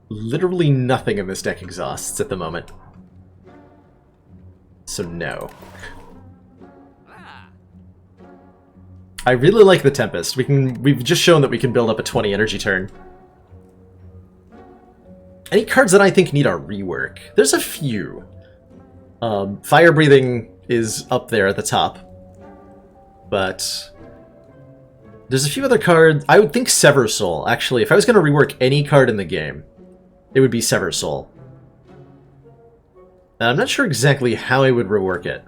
Speaker 1: Literally nothing in this deck exhausts at the moment. So no. I really like the Tempest. We've just shown that we can build up a 20 energy turn. Any cards that I think need our rework? There's a few. Fire Breathing is up there at the top. But there's a few other cards. I would think Sever Soul, actually. If I was going to rework any card in the game, it would be Sever Soul. And I'm not sure exactly how I would rework it.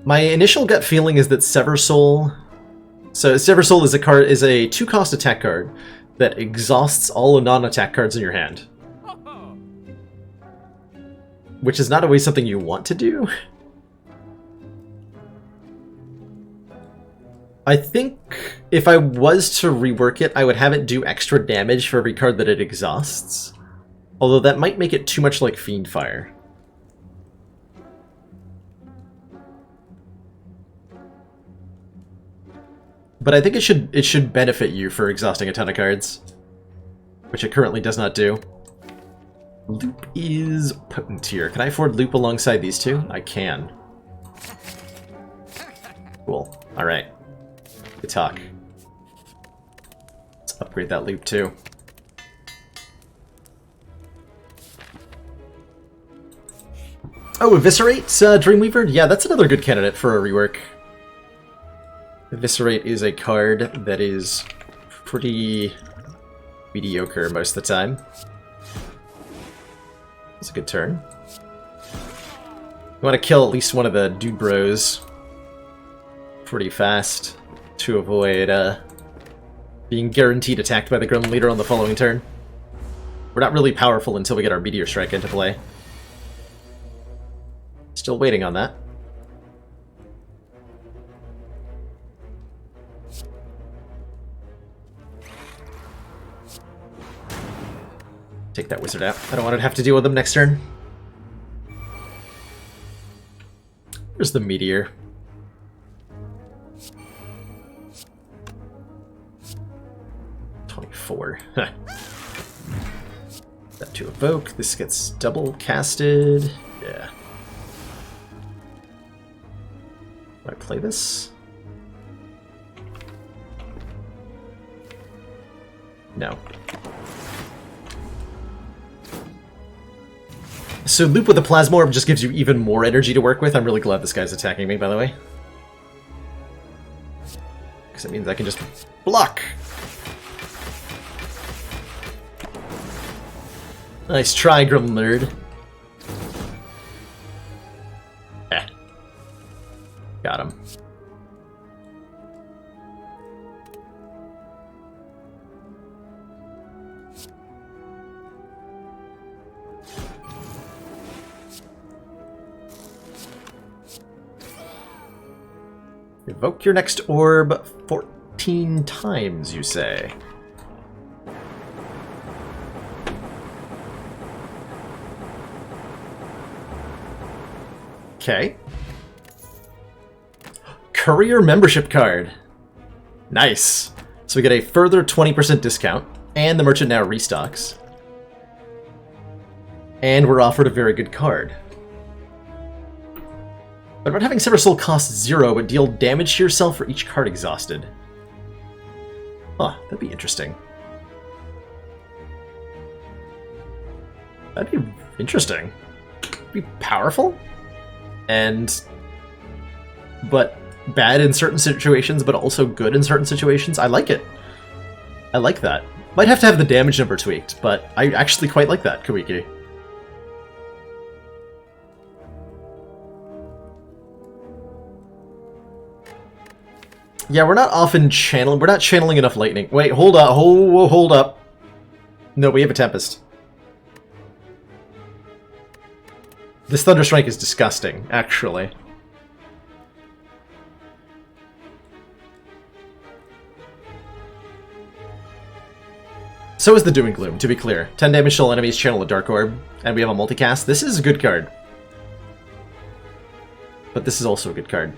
Speaker 1: My initial gut feeling is that Sever Soul... So Sever Soul is a 2-cost attack card that exhausts all non-attack cards in your hand. Which is not always something you want to do. I think if I was to rework it, I would have it do extra damage for every card that it exhausts. Although that might make it too much like Fiendfire. But I think it should benefit you for exhausting a ton of cards, which it currently does not do. Loop is potent here. Can I afford Loop alongside these two? I can. Cool. Alright. Good talk. Let's upgrade that Loop too. Oh, Eviscerate, Dreamweaver? Yeah, that's another good candidate for a rework. Eviscerate is a card that is pretty mediocre most of the time. It's a good turn. You want to kill at least one of the dude bros pretty fast to avoid being guaranteed attacked by the Gremlin Leader on the following turn. We're not really powerful until we get our Meteor Strike into play. Still waiting on that. Take that wizard out. I don't want to have to deal with them next turn. Where's the meteor? $24. Huh. That to evoke. This gets double casted. Yeah. Do I play this? No. So Loop with the Plasmorb just gives you even more energy to work with. I'm really glad this guy's attacking me, by the way. Because it means I can just block. Nice try, Gremlin Nerd. Eh. Got him. Evoke your next orb 14 times, you say? Okay. Courier membership card. Nice. So we get a further 20% discount, and the merchant now restocks. And we're offered a very good card. What about having Sever Soul cost 0, but deal damage to yourself for each card exhausted? Huh, that'd be interesting. That'd be interesting. It'd be powerful. But bad in certain situations, but also good in certain situations. I like it. I like that. Might have to have the damage number tweaked, but I actually quite like that, Kawiki. Yeah, we're not often channeling. We're not channeling enough lightning. Wait, hold up. Hold up. No, we have a Tempest. This Thunderstrike is disgusting, actually. So is the Doom Gloom, to be clear. 10 damage to all enemies, channel a Dark Orb, and we have a multicast. This is a good card. But this is also a good card.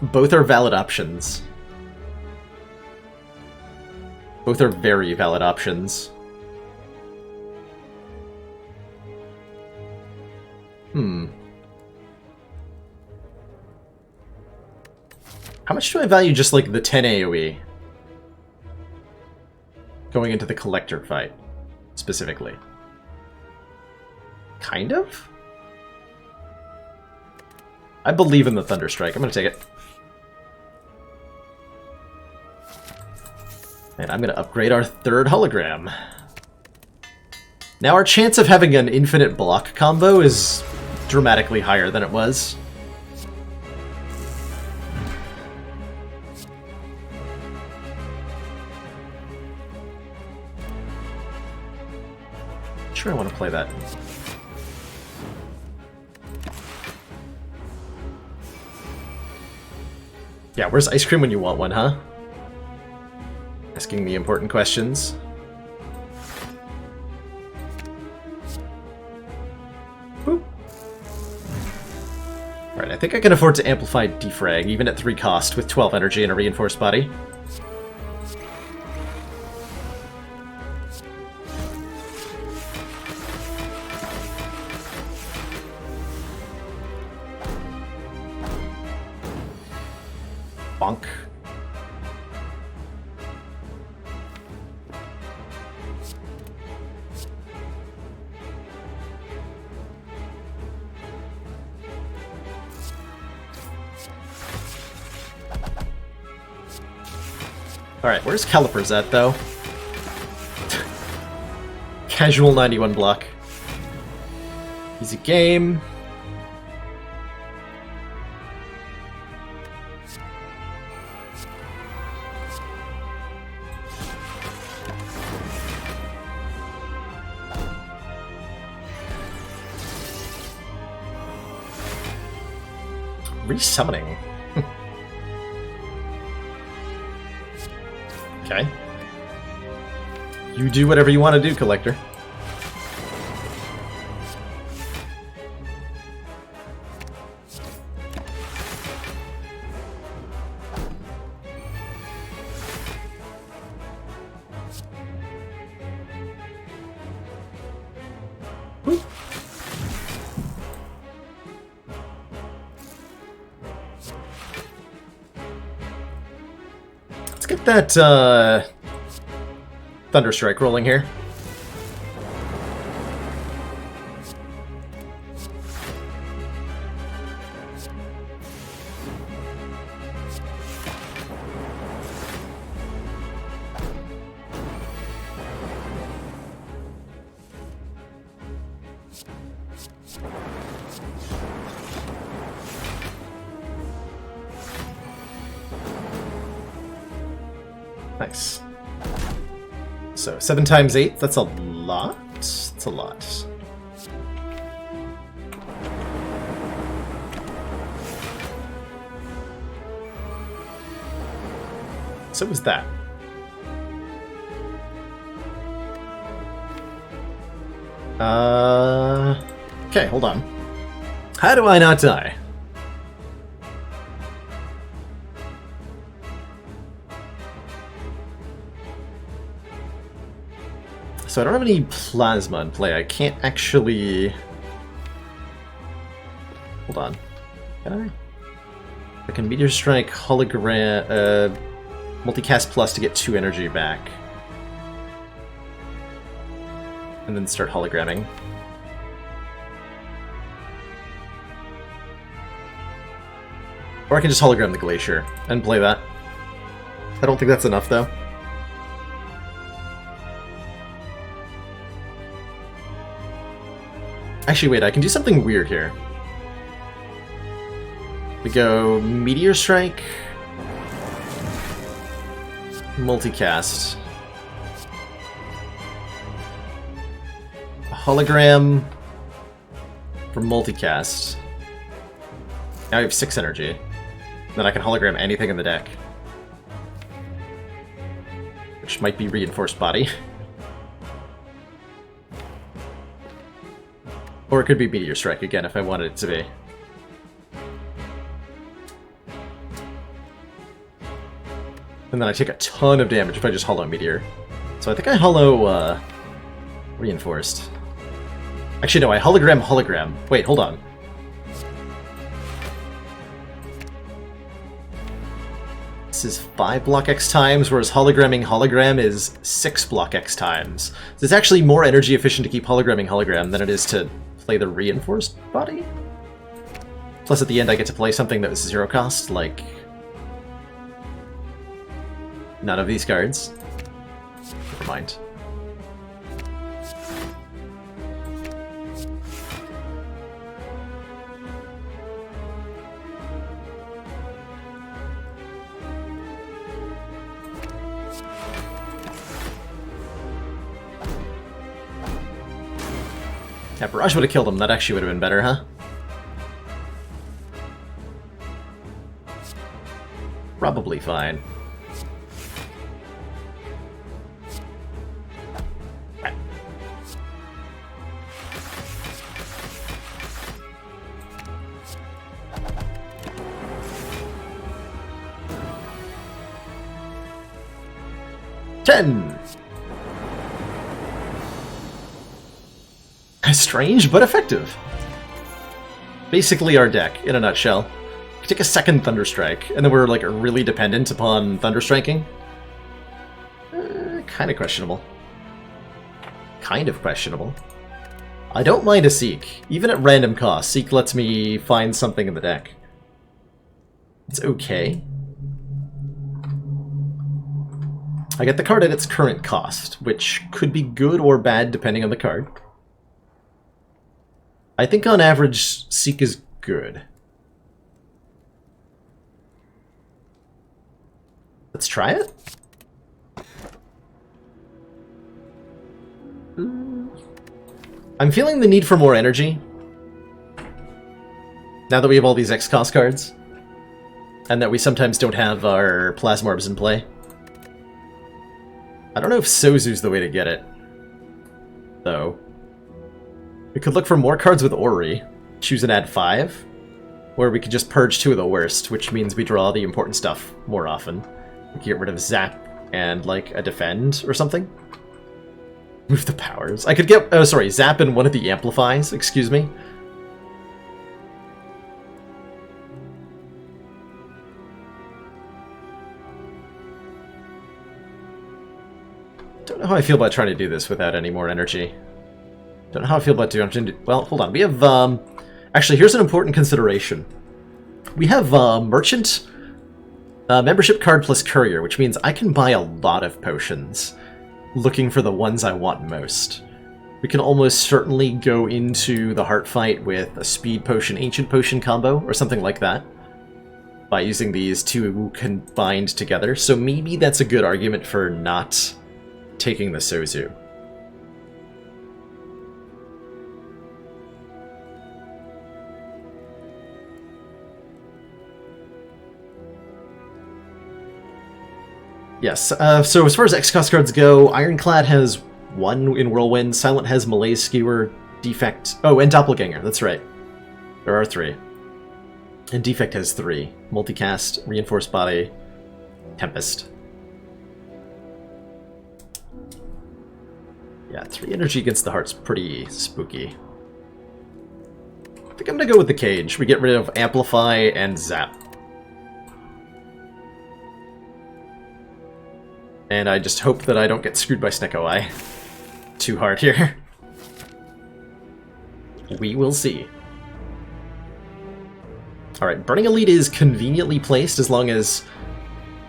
Speaker 1: Both are valid options. Both are very valid options. How much do I value just like the 10 AoE? Going into the Collector fight, specifically. Kind of? I believe in the Thunderstrike. I'm gonna take it. And I'm gonna upgrade our third hologram. Now our chance of having an infinite block combo is dramatically higher than it was. Sure, I want to play that. Yeah, where's ice cream when you want one, huh? Asking me important questions. think I can afford to amplify Defrag, even at 3 cost, with 12 energy and a reinforced body. Bonk. Alright, where's Calipers at, though? Casual 91 block. Easy game. Resummoning. Okay. You do whatever you want to do, Collector. Woo. Let's get that Thunderstrike rolling here. Nice. So 7 times 8, that's a lot. That's a lot. So was that. Okay, hold on. How do I not die? So I don't have any plasma in play. I can't actually... Hold on. Can I? I can Meteor Strike, Hologram... Multicast Plus to get 2 energy back. And then start hologramming. Or I can just hologram the Glacier and play that. I don't think that's enough, though. Actually, wait, I can do something weird here. We go Meteor Strike, Multicast, a Hologram for Multicast. Now I have 6 energy. Then I can hologram anything in the deck. Which might be Reinforced Body. Or it could be Meteor Strike again if I wanted it to be. And then I take a ton of damage if I just holo Meteor. So I think I holo Reinforced. Actually no, I hologram. Wait, hold on. This is 5 block X times, whereas hologramming hologram is 6 block X times. So it's actually more energy efficient to keep hologramming hologram than it is to play the Reinforced Body. Plus at the end I get to play something that was 0 cost, like none of these cards. Never mind. Yeah, Barrage would have killed him. That actually would have been better, huh? Probably fine. 10! Strange, but effective. Basically our deck, in a nutshell. We take a second Thunderstrike, and then we're like really dependent upon Thunderstriking. Kind of questionable. Kind of questionable. I don't mind a Seek. Even at random cost, Seek lets me find something in the deck. It's okay. I get the card at its current cost, which could be good or bad depending on the card. I think on average, Seek is good. Let's try it. I'm feeling the need for more energy. Now that we have all these X-Cost cards. And that we sometimes don't have our Plasmorbs in play. I don't know if Sozu's the way to get it, though. We could look for more cards with Ori, choose and add 5, or we could just purge 2 of the worst, which means we draw the important stuff more often. We could get rid of Zap and, like, a Defend or something. Move the powers. I could get, oh sorry, Zap and one of the Amplifies, excuse me. Don't know how I feel about trying to do this without any more energy. Don't know how I feel about doing... Well, hold on. We have... Actually, here's an important consideration. We have Merchant, Membership Card plus Courier, which means I can buy a lot of potions, looking for the ones I want most. We can almost certainly go into the Heart Fight with a Speed Potion, Ancient Potion combo, or something like that, by using these two combined together. So maybe that's a good argument for not taking the Sozu. Yes, so as far as X-Cost cards go, Ironclad has 1 in Whirlwind, Silent has Malaise Skewer, Defect... Oh, and Doppelganger, that's right. There are 3. And Defect has 3. Multicast, Reinforced Body, Tempest. Yeah, 3 energy against the Heart's pretty spooky. I think I'm gonna go with the Cage. We get rid of Amplify and Zap. And I just hope that I don't get screwed by Snecko Eye too hard here. We will see. Alright, Burning Elite is conveniently placed as long as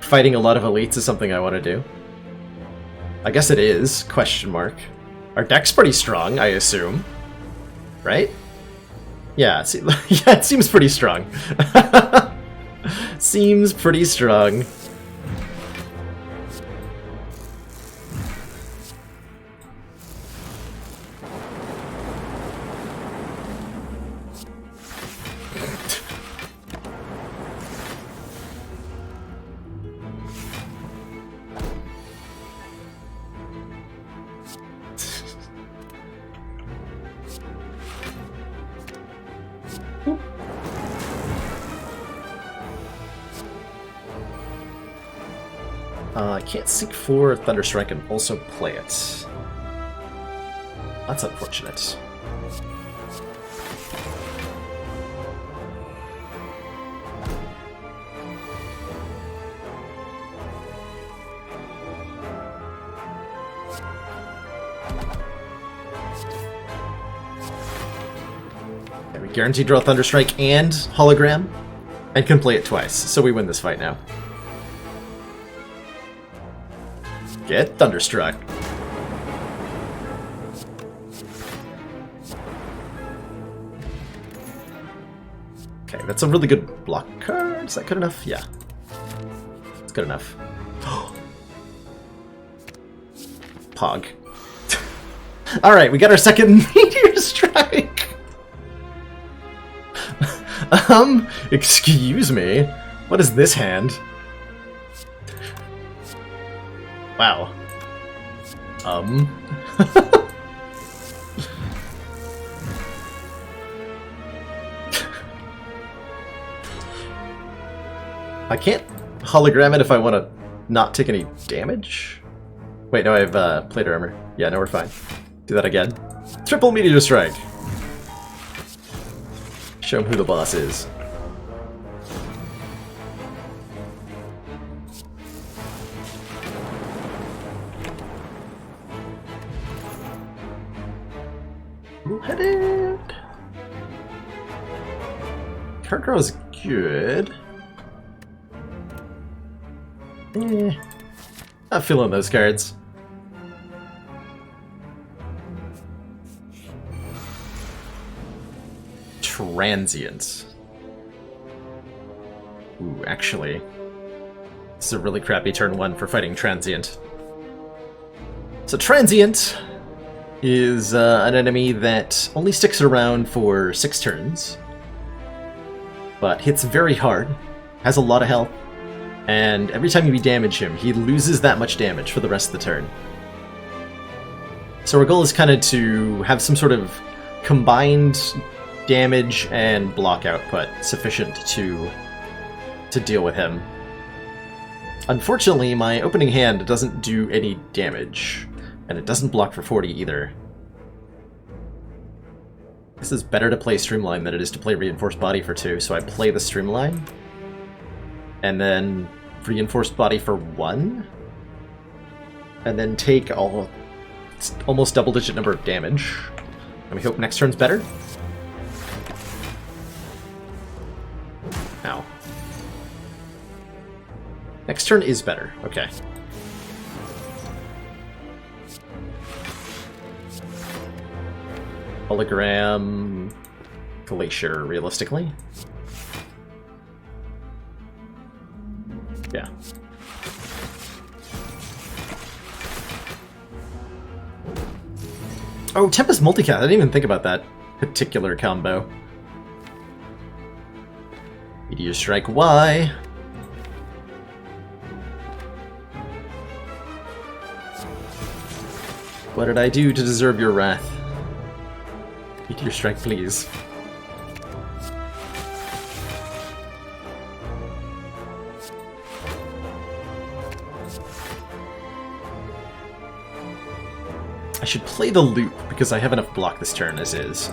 Speaker 1: fighting a lot of elites is something I want to do. I guess it is, question mark. Our deck's pretty strong, I assume. Right? Yeah, yeah, it seems pretty strong. Seems pretty strong. I can't seek for Thunderstrike and also play it. That's unfortunate. Okay, we guarantee draw Thunderstrike and Hologram, and can play it twice, so we win this fight now. Get Thunderstruck. Okay, that's a really good block card. Is that good enough? Yeah. It's good enough. Pog. Alright, we got our second Meteor Strike! Excuse me? What is this hand? Wow. I can't hologram it if I want to not take any damage? Wait, no, I have plate armor. Yeah, no, we're fine. Do that again. Triple meteor strike! Show him who the boss is. Headed. Card draw is good. Not feeling those cards. Transient. Ooh, actually, this is a really crappy turn 1 for fighting Transient. So Transient is an enemy that only sticks around for 6 turns, but hits very hard, has a lot of health, and every time you damage him, he loses that much damage for the rest of the turn. So our goal is kind of to have some sort of combined damage and block output sufficient to deal with him. Unfortunately, my opening hand doesn't do any damage, and it doesn't block for 40 either. This is better to play Streamline than it is to play Reinforced Body for 2, so I play the Streamline, and then Reinforced Body for 1, and then take almost double-digit number of damage. And we hope next turn's better. Ow. Next turn is better. Okay. Hologram... Glacier, realistically. Yeah. Oh, Tempest Multicast. I didn't even think about that particular combo. Meteor Strike Y. What did I do to deserve your wrath? Meteor Strike, please. I should play the loop, because I have enough block this turn as is.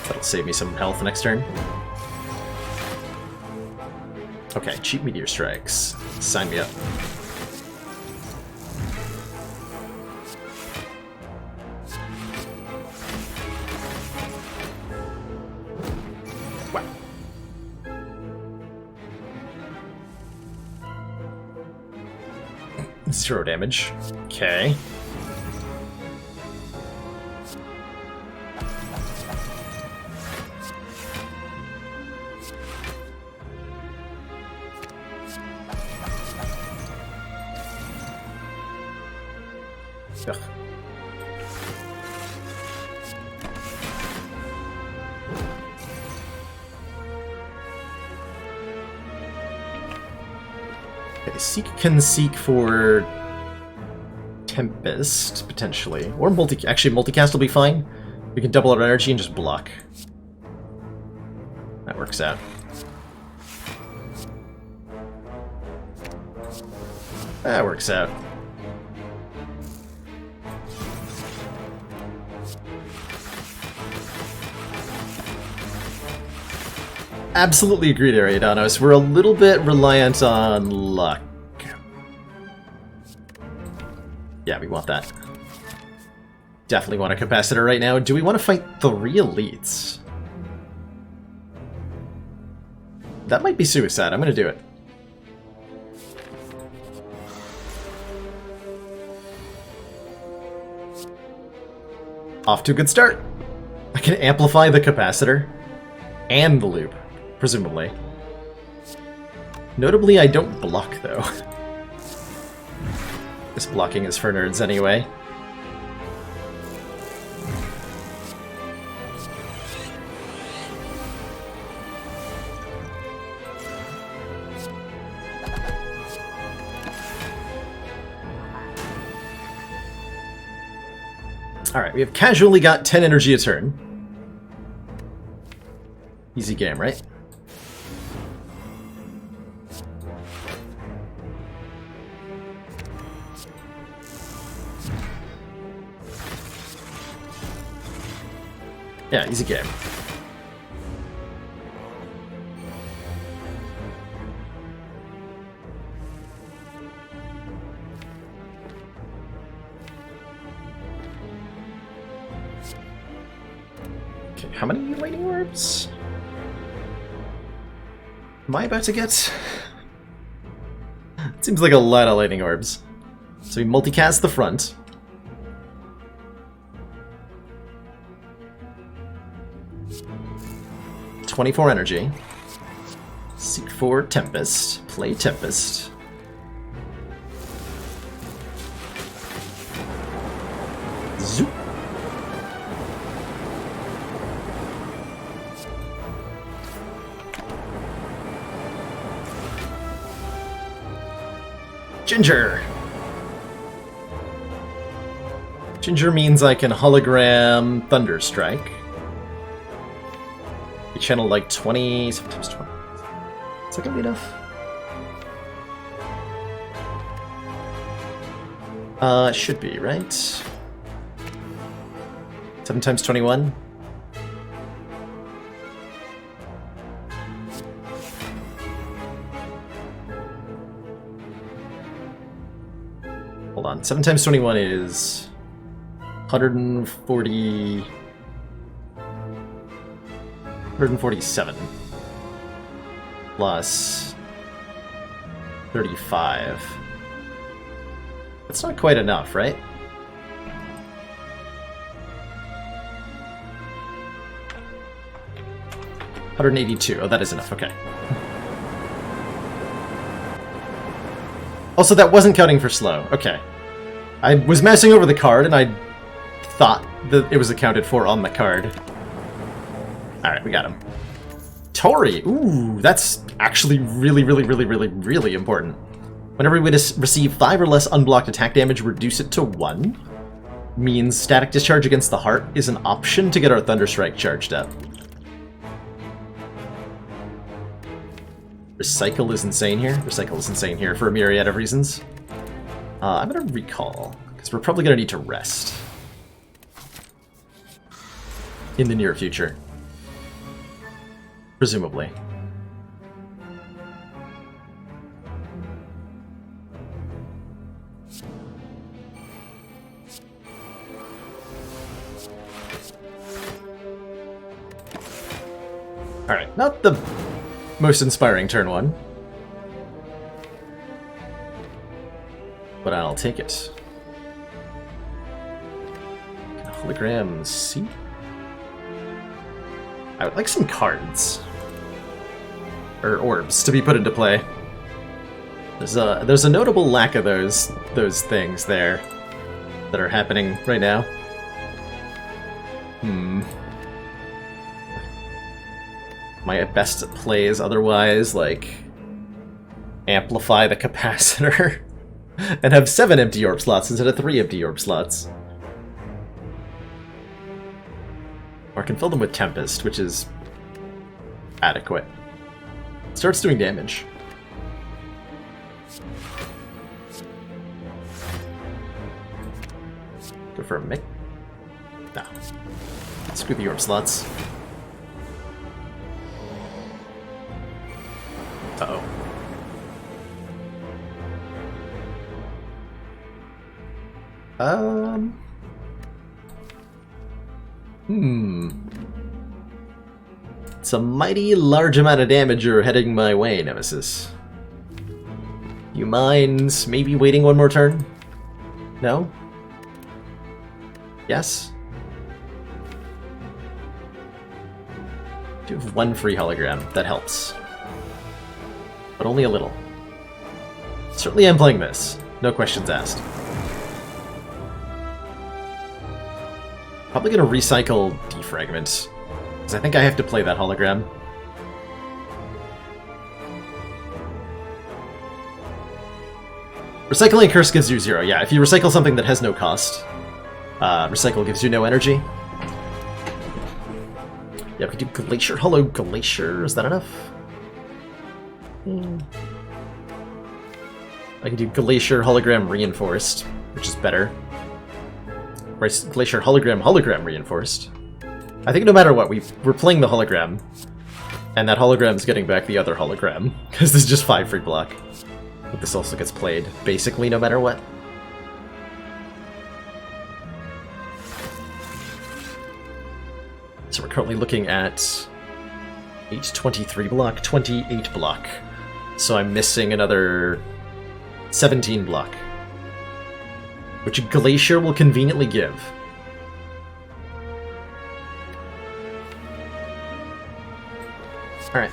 Speaker 1: That'll save me some health next turn. Okay, cheap Meteor Strikes. Sign me up. Wow. 0 damage. Okay. Ugh. Okay, Seek can seek for Tempest, potentially. Or actually, multicast will be fine. We can double our energy and just block. That works out. That works out. Absolutely agreed, Ariadanos. We're a little bit reliant on luck. Yeah, we want that. Definitely want a capacitor right now. Do we want to fight 3 elites? That might be suicide. I'm going to do it. Off to a good start. I can amplify the capacitor and the loop, presumably. Notably, I don't block, though. This blocking is for nerds anyway. Alright, we have casually got 10 energy a turn. Easy game, right? Yeah, easy game. Okay, how many lightning orbs am I about to get? It seems like a lot of lightning orbs. So we multicast the front. $24 energy. Seek for Tempest. Play Tempest. Zoop. Ginger! Ginger means I can hologram Thunderstrike. You channel like 20, sometimes 20. Is that gonna be enough? It should be, right? 7 times 21? Hold on. 7 times 21 is 140... 147 plus 35. That's not quite enough, right? $182. Oh, that is enough. Okay. Also, that wasn't counting for slow. Okay. I was messing over the card, and I thought that it was accounted for on the card. Alright, we got him. Tori! Ooh, that's actually really important. Whenever we receive 5 or less unblocked attack damage, reduce it to 1. Means static discharge against the heart is an option to get our Thunderstrike charged up. Recycle is insane here. Recycle is insane here for a myriad of reasons. I'm gonna recall, because we're probably gonna need to rest. In the near future. Presumably. Alright, not the most inspiring turn one. But I'll take it. Hologram C? I would like some cards. Or orbs to be put into play. There's a notable lack of those things there that are happening right now. My best plays otherwise, like amplify the capacitor and have 7 empty orb slots instead of 3 empty orb slots. Or I can fill them with Tempest, which is adequate. Starts doing damage. Go for a mic. No. Screw the orb slots. Uh-oh. It's a mighty large amount of damage you're heading my way, Nemesis. You mind maybe waiting one more turn? No? Yes? You have 1 free hologram. That helps. But only a little. Certainly I'm playing this. No questions asked. Probably gonna recycle Defragment, because I think I have to play that hologram. Recycling a curse gives you 0. Yeah, if you recycle something that has no cost, recycle gives you no energy. Yeah, we can do Glacier, Hollow Glacier. Is that enough? I can do Glacier Hologram Reinforced, which is better. Glacier Hologram Reinforced. I think no matter what, we're playing the hologram. And that hologram's getting back the other hologram. Because this is just 5 free block. But this also gets played, basically, no matter what. So we're currently looking at 823 block, 28 block. So I'm missing another 17 block. Which Glacier will conveniently give. Alright.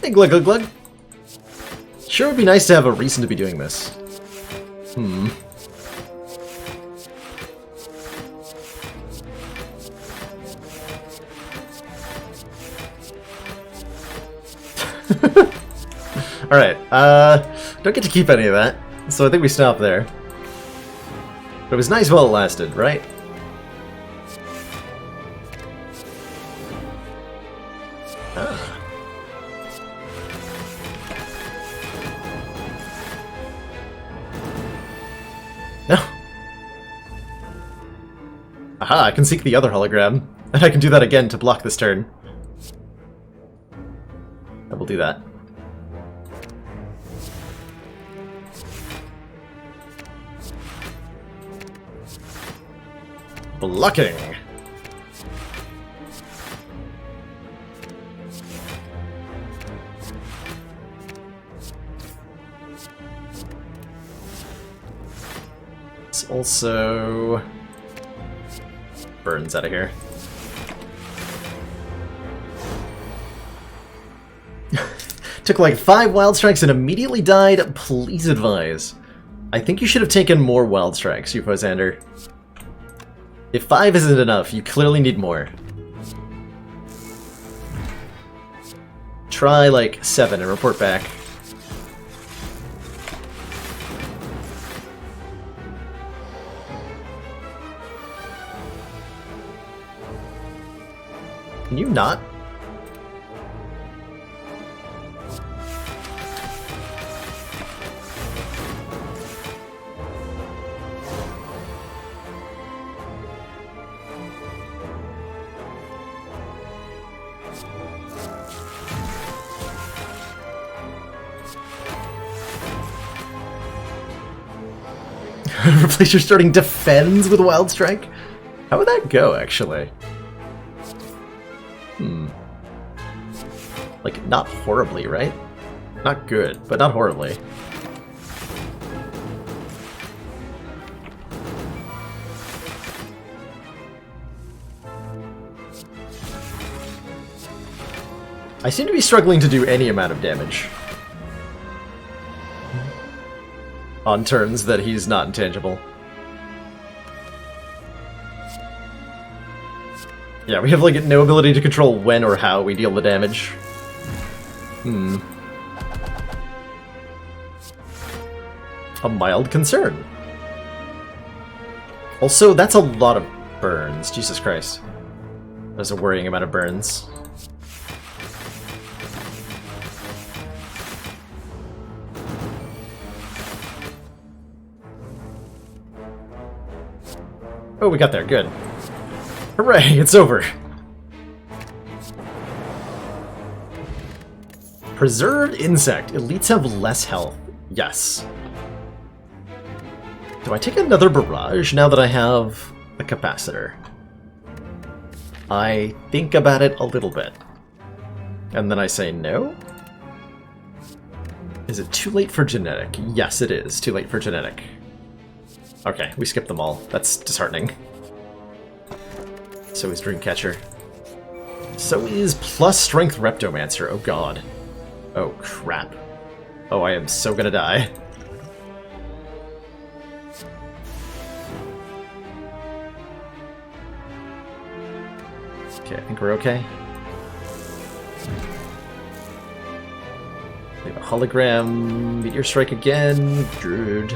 Speaker 1: Hey, glug glug glug. Sure would be nice to have a reason to be doing this. Alright, don't get to keep any of that, so I think we stop there. But it was nice while it lasted, right? No. Aha, I can seek the other hologram, and I can do that again to block this turn. I will do that. Blocking! It's also... Burns out of here. Took like 5 wild strikes and immediately died. Please advise. I think you should have taken more wild strikes, UFO Xander. If 5 isn't enough, you clearly need more. Try like 7 and report back. Can you not? Replace your starting defends with Wild Strike? How would that go, actually? Like, not horribly, right? Not good, but not horribly. I seem to be struggling to do any amount of damage on turns that he's not intangible. Yeah, we have like no ability to control when or how we deal the damage. A mild concern. Also, that's a lot of burns. Jesus Christ. There's a worrying amount of burns. Oh, we got there. Good. Hooray, it's over. Preserved Insect. Elites have less health. Yes. Do I take another barrage now that I have a capacitor? I think about it a little bit. And then I say no? Is it too late for genetic? Yes, it is. Too late for genetic. Okay, we skipped them all. That's disheartening. So is Dreamcatcher. So is plus strength Reptomancer. Oh god. Oh crap. Oh, I am so gonna die. Okay, I think we're okay. We have a hologram. Meteor strike again. Good.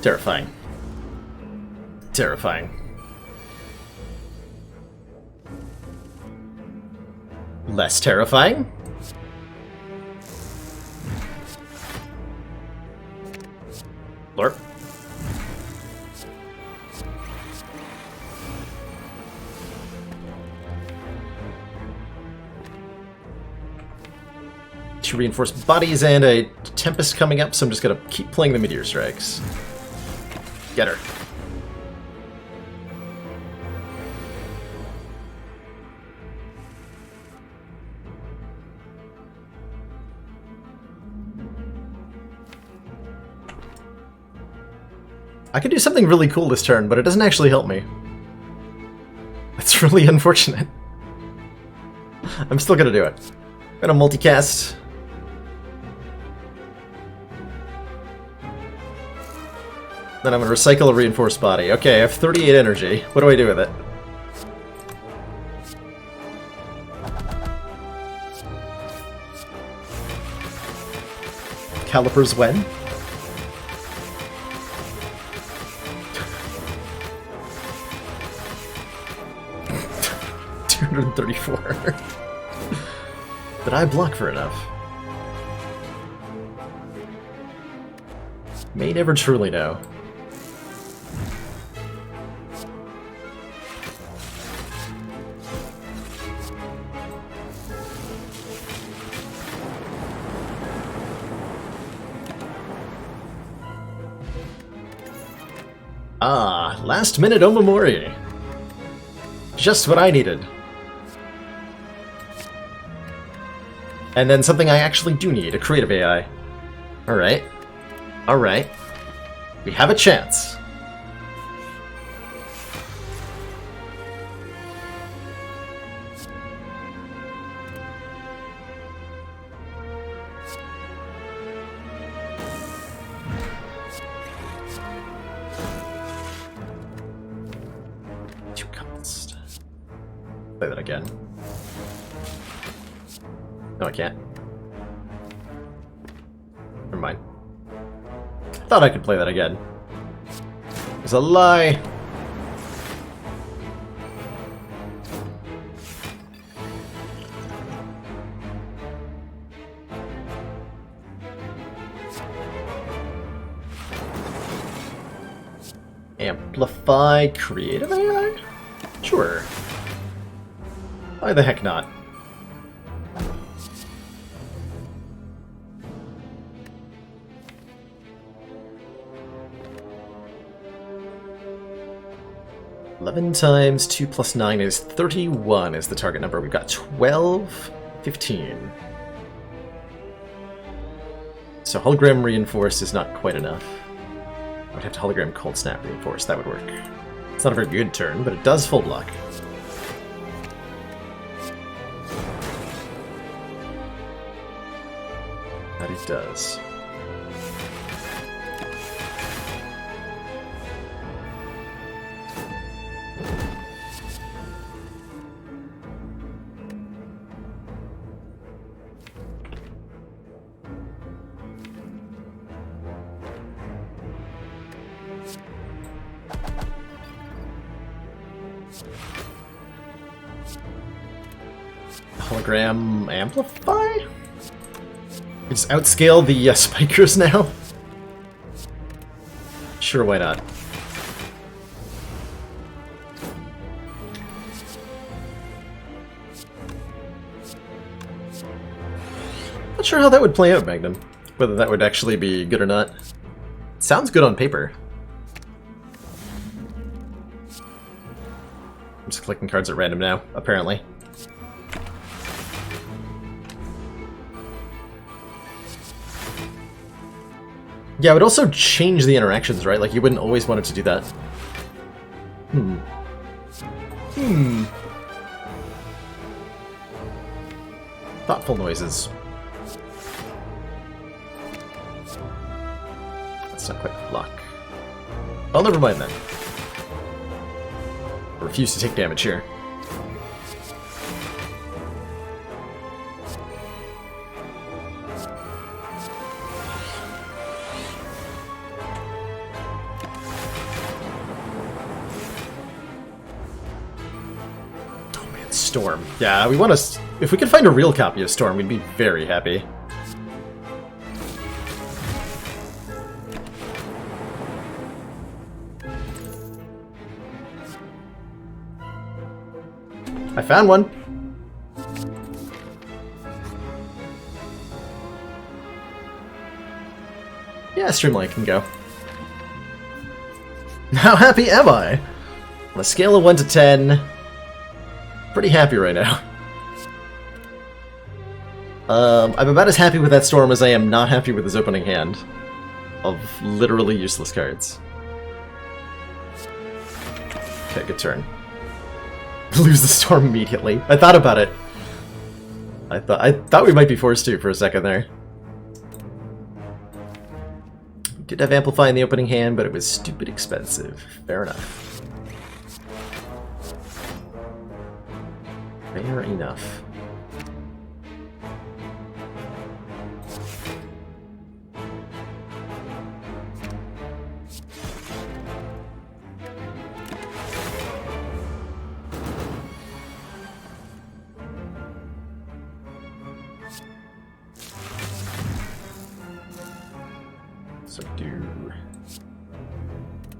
Speaker 1: Terrifying. Terrifying. Less terrifying? Lurp. Two reinforced bodies and a Tempest coming up, so I'm just gonna keep playing the Meteor Strikes. Get her. I could do something really cool this turn, but it doesn't actually help me. That's really unfortunate. I'm still gonna do it. I'm gonna multicast. Then I'm gonna recycle a reinforced body. Okay, I have 38 energy. What do I do with it? Calipers when? $234. Did I block for enough? May never truly know. Ah, last minute Omamori. Just what I needed. And then something I actually do need, a creative AI. Alright. Alright. We have a chance. Two cost. Play that again. No, I can't. Never mind. Thought I could play that again. It was a lie. Amplify creative AI? Sure. Why the heck not? $11 times 2 plus 9 is 31 is the target number. We've got 12, 15. So hologram reinforced is not quite enough. I would have to hologram cold snap reinforce. That would work. It's not a very good turn, but it does full block. That it does. Hologram amplify? Just outscale the spikers now? Sure, why not? Not sure how that would play out, Magnum. Whether that would actually be good or not. Sounds good on paper. I'm just clicking cards at random now, apparently. Yeah, it would also change the interactions, right? Like, you wouldn't always want it to do that. Thoughtful noises. That's not quite luck. Oh, never mind then. I refuse to take damage here. Storm. Yeah, we want to... If we could find a real copy of Storm, we'd be very happy. I found one! Yeah, Streamlight can go. How happy am I? On a scale of 1 to 10... Pretty happy right now. I'm about as happy with that Storm as I am not happy with his opening hand of literally useless cards. Okay, good turn. Lose the Storm immediately. I thought about it. I thought we might be forced to for a second there. We did have Amplify in the opening hand, but it was stupid expensive. Fair enough. Fair enough. So do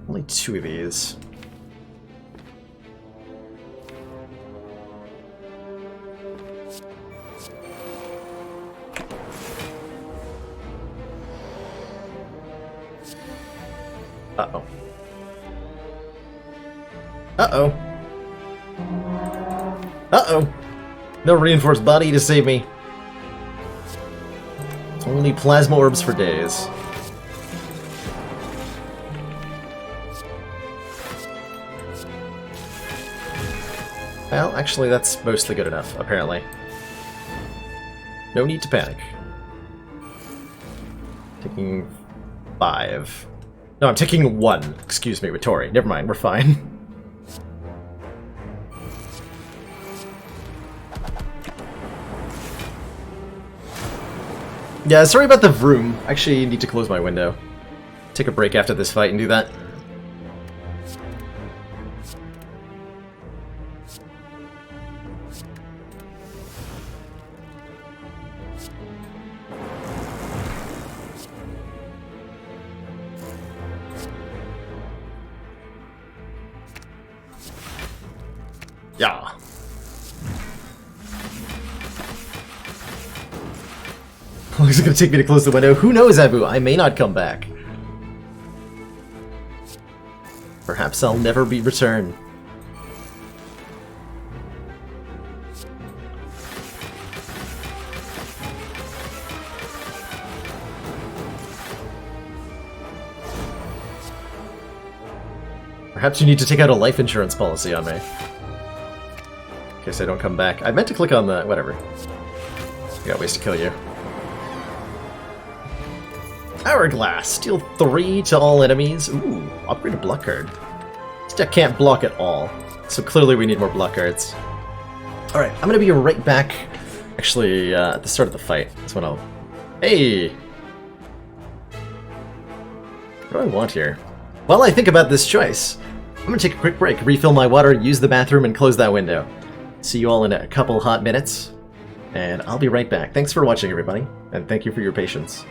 Speaker 1: only 2 of these. Uh-oh. Uh-oh. Uh-oh. No reinforced body to save me. Only plasma orbs for days. Well, actually, that's mostly good enough, apparently. No need to panic. Taking 5. No, I'm taking 1. Excuse me, with Tori. Never mind, we're fine. Yeah, sorry about the vroom. Actually, need to close my window. Take a break after this fight and do that. Yeah. How long is it going to take me to close the window? Who knows, Abu? I may not come back. Perhaps I'll never be returned. Perhaps you need to take out a life insurance policy on me. In case I don't come back. I meant to click on the... whatever. I got ways to kill you. Hourglass. Deal 3 to all enemies. Ooh, upgrade a block card. This deck can't block at all, so clearly we need more block cards. Alright, I'm gonna be right back. Actually, at the start of the fight. That's when I'll... Hey! What do I want here? While I think about this choice, I'm gonna take a quick break, refill my water, use the bathroom, and close that window. See you all in a couple hot minutes, and I'll be right back. Thanks for watching, everybody, and thank you for your patience.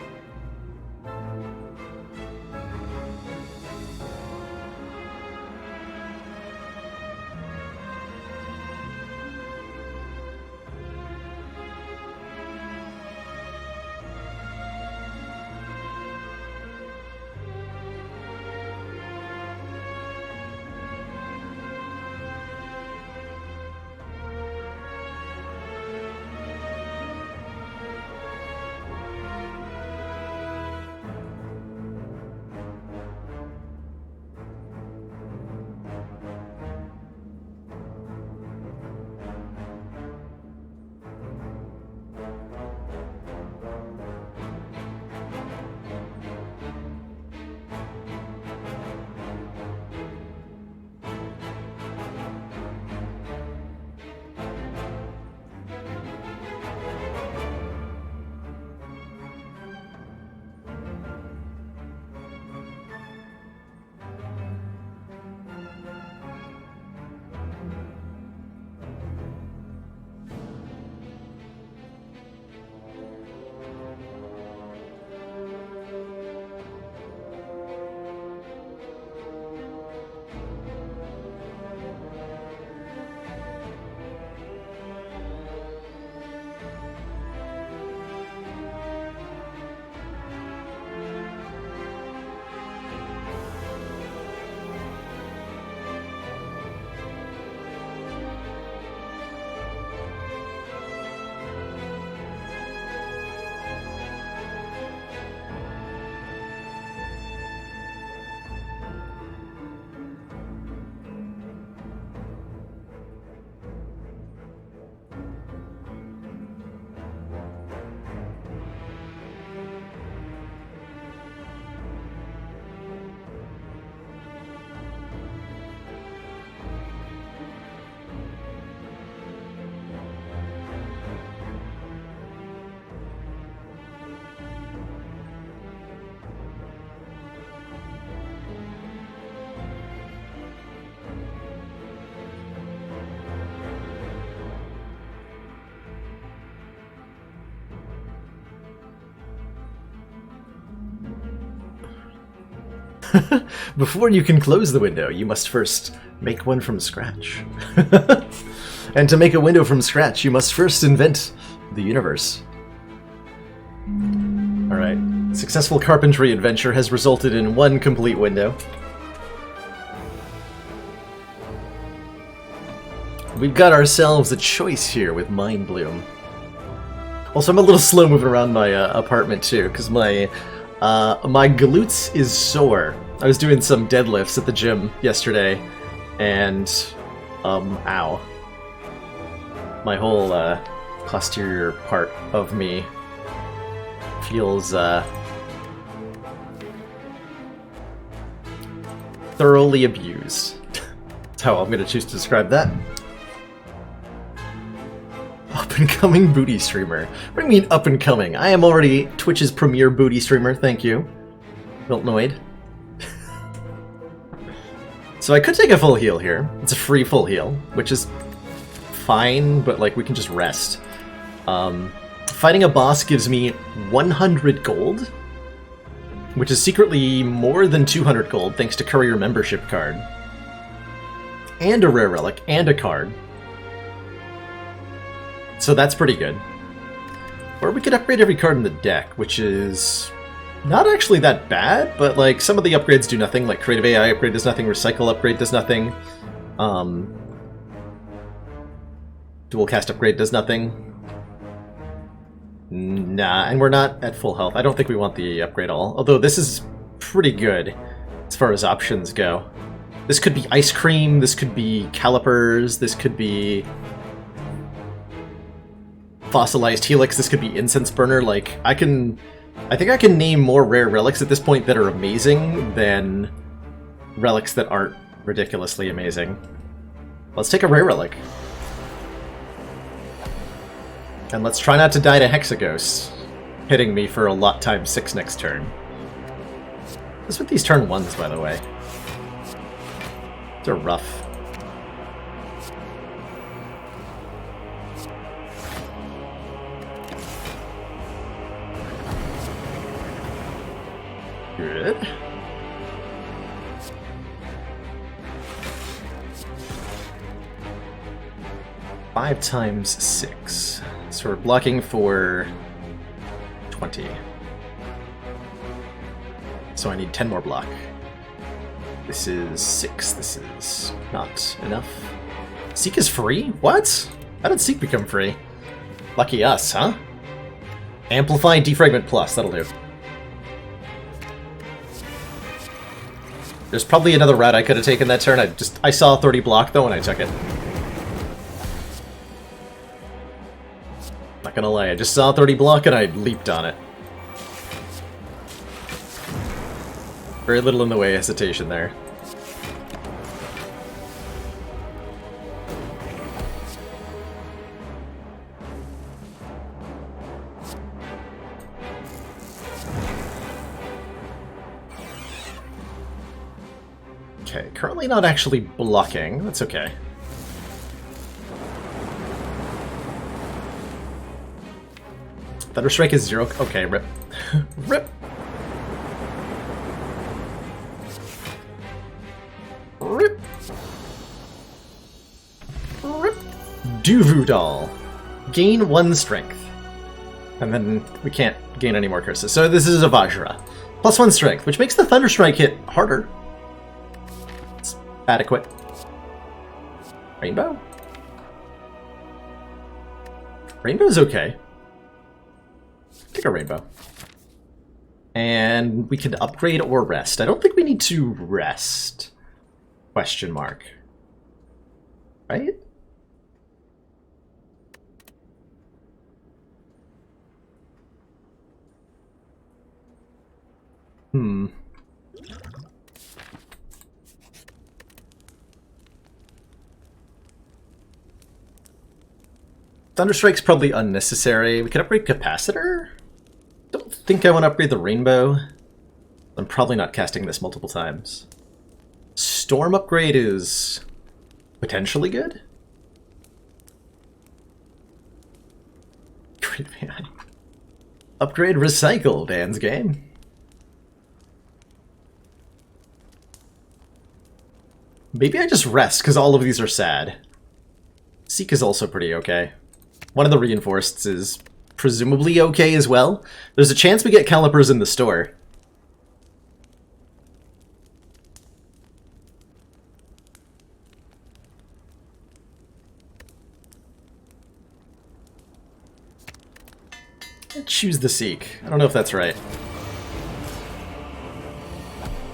Speaker 1: Before you can close the window, you must first make one from scratch. And to make a window from scratch, you must first invent the universe. Alright. Successful carpentry adventure has resulted in one complete window. We've got ourselves a choice here with Mind Bloom. Also, I'm a little slow moving around my apartment too, because my glutes is sore. I was doing some deadlifts at the gym yesterday, and ow. My whole posterior part of me feels thoroughly abused. That's how I'm going to choose to describe that. Up-and-coming booty streamer. What do you mean up-and-coming? I am already Twitch's premier booty streamer, thank you. Miltnoid. So I could take a full heal here. It's a free full heal, which is fine, but like we can just rest. Fighting a boss gives me 100 gold, which is secretly more than 200 gold thanks to Courier membership card. And a rare relic, and a card. So that's pretty good. Or we could upgrade every card in the deck, which is not actually that bad, but like some of the upgrades do nothing, like Creative AI upgrade does nothing, Recycle upgrade does nothing, Dual Cast upgrade does nothing. Nah, and we're not at full health. I don't think we want the upgrade all, although this is pretty good as far as options go. This could be Ice Cream, this could be Calipers, this could be Fossilized Helix, this could be Incense Burner. Like, I think I can name more rare relics at this point that are amazing than relics that aren't ridiculously amazing. Let's take a rare relic. And let's try not to die to Hexaghost, hitting me for a lot times 6 next turn. What's with these turn 1s, by the way? They're rough. Good. Five times 6. So we're blocking for 20. So I need 10 more block. This is 6. This is not enough. Seek is free? What? How did Seek become free? Lucky us, huh? Amplify Defragment Plus, that'll do. There's probably another route I could have taken that turn. I saw 30 block though and I took it. Not gonna lie, I just saw 30 block and I leaped on it. Very little in the way of hesitation there. Okay, currently not actually blocking. That's okay. Thunderstrike is 0. Okay, rip. Rip! Rip! Rip! Duvu Doll. Gain 1 strength. And then we can't gain any more curses. So this is a Vajra. Plus 1 strength, which makes the Thunderstrike hit harder. It's adequate. Rainbow? Rainbow's okay. Take a rainbow. And we can upgrade or rest. I don't think we need to rest. Question mark. Right? Thunderstrike's probably unnecessary. We could upgrade Capacitor? Don't think I want to upgrade the Rainbow. I'm probably not casting this multiple times. Storm upgrade is potentially good. Great man. Upgrade Recycle, Dan's game. Maybe I just rest, because all of these are sad. Seek is also pretty okay. One of the reinforceds is presumably okay as well. There's a chance we get calipers in the store. Choose the Seek. I don't know if that's right.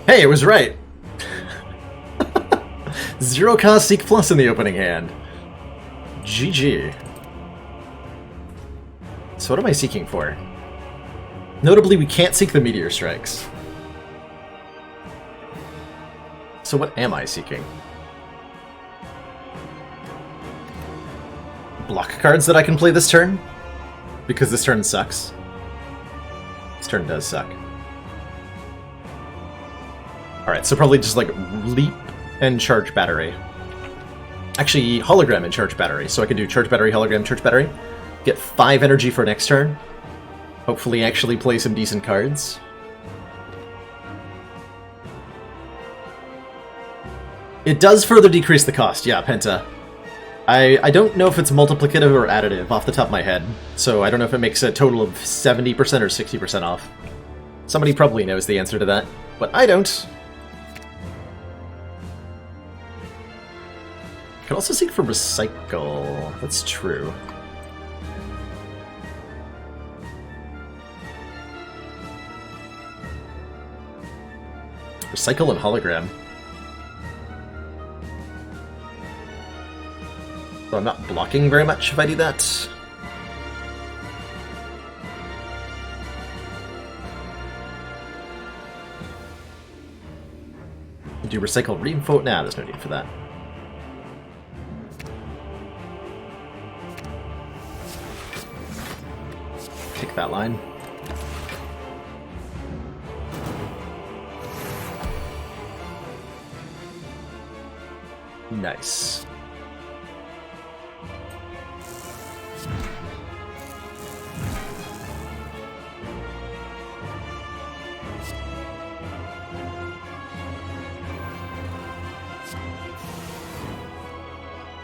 Speaker 1: Hey, it was right! 0 cost Seek Plus in the opening hand. GG. So what am I seeking for? Notably, we can't seek the Meteor Strikes. So what am I seeking? Block cards that I can play this turn? Because this turn sucks. This turn does suck. Alright, so probably just like Leap and Charge Battery. Actually, Hologram and Charge Battery. So I can do Charge Battery, Hologram, Charge Battery. Get 5 energy for next turn. Hopefully actually play some decent cards. It does further decrease the cost, yeah, Penta. I don't know if it's multiplicative or additive off the top of my head, so I don't know if it makes a total of 70% or 60% off. Somebody probably knows the answer to that, but I don't. Can also seek for Recycle. That's true. Recycle and Hologram. So I'm not blocking very much if I do that. Do Recycle Reinfo? Nah, there's no need for that. Take that line. Nice.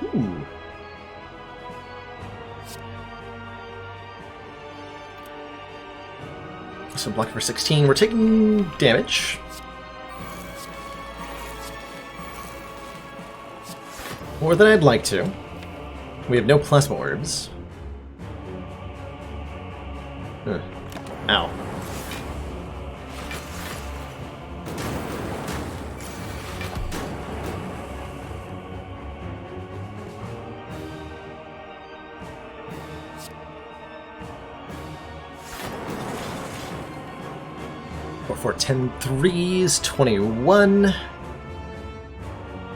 Speaker 1: Ooh. So block for 16. We're taking damage. More than I'd like to. We have no plasma orbs. Ow. For 10 threes, 21.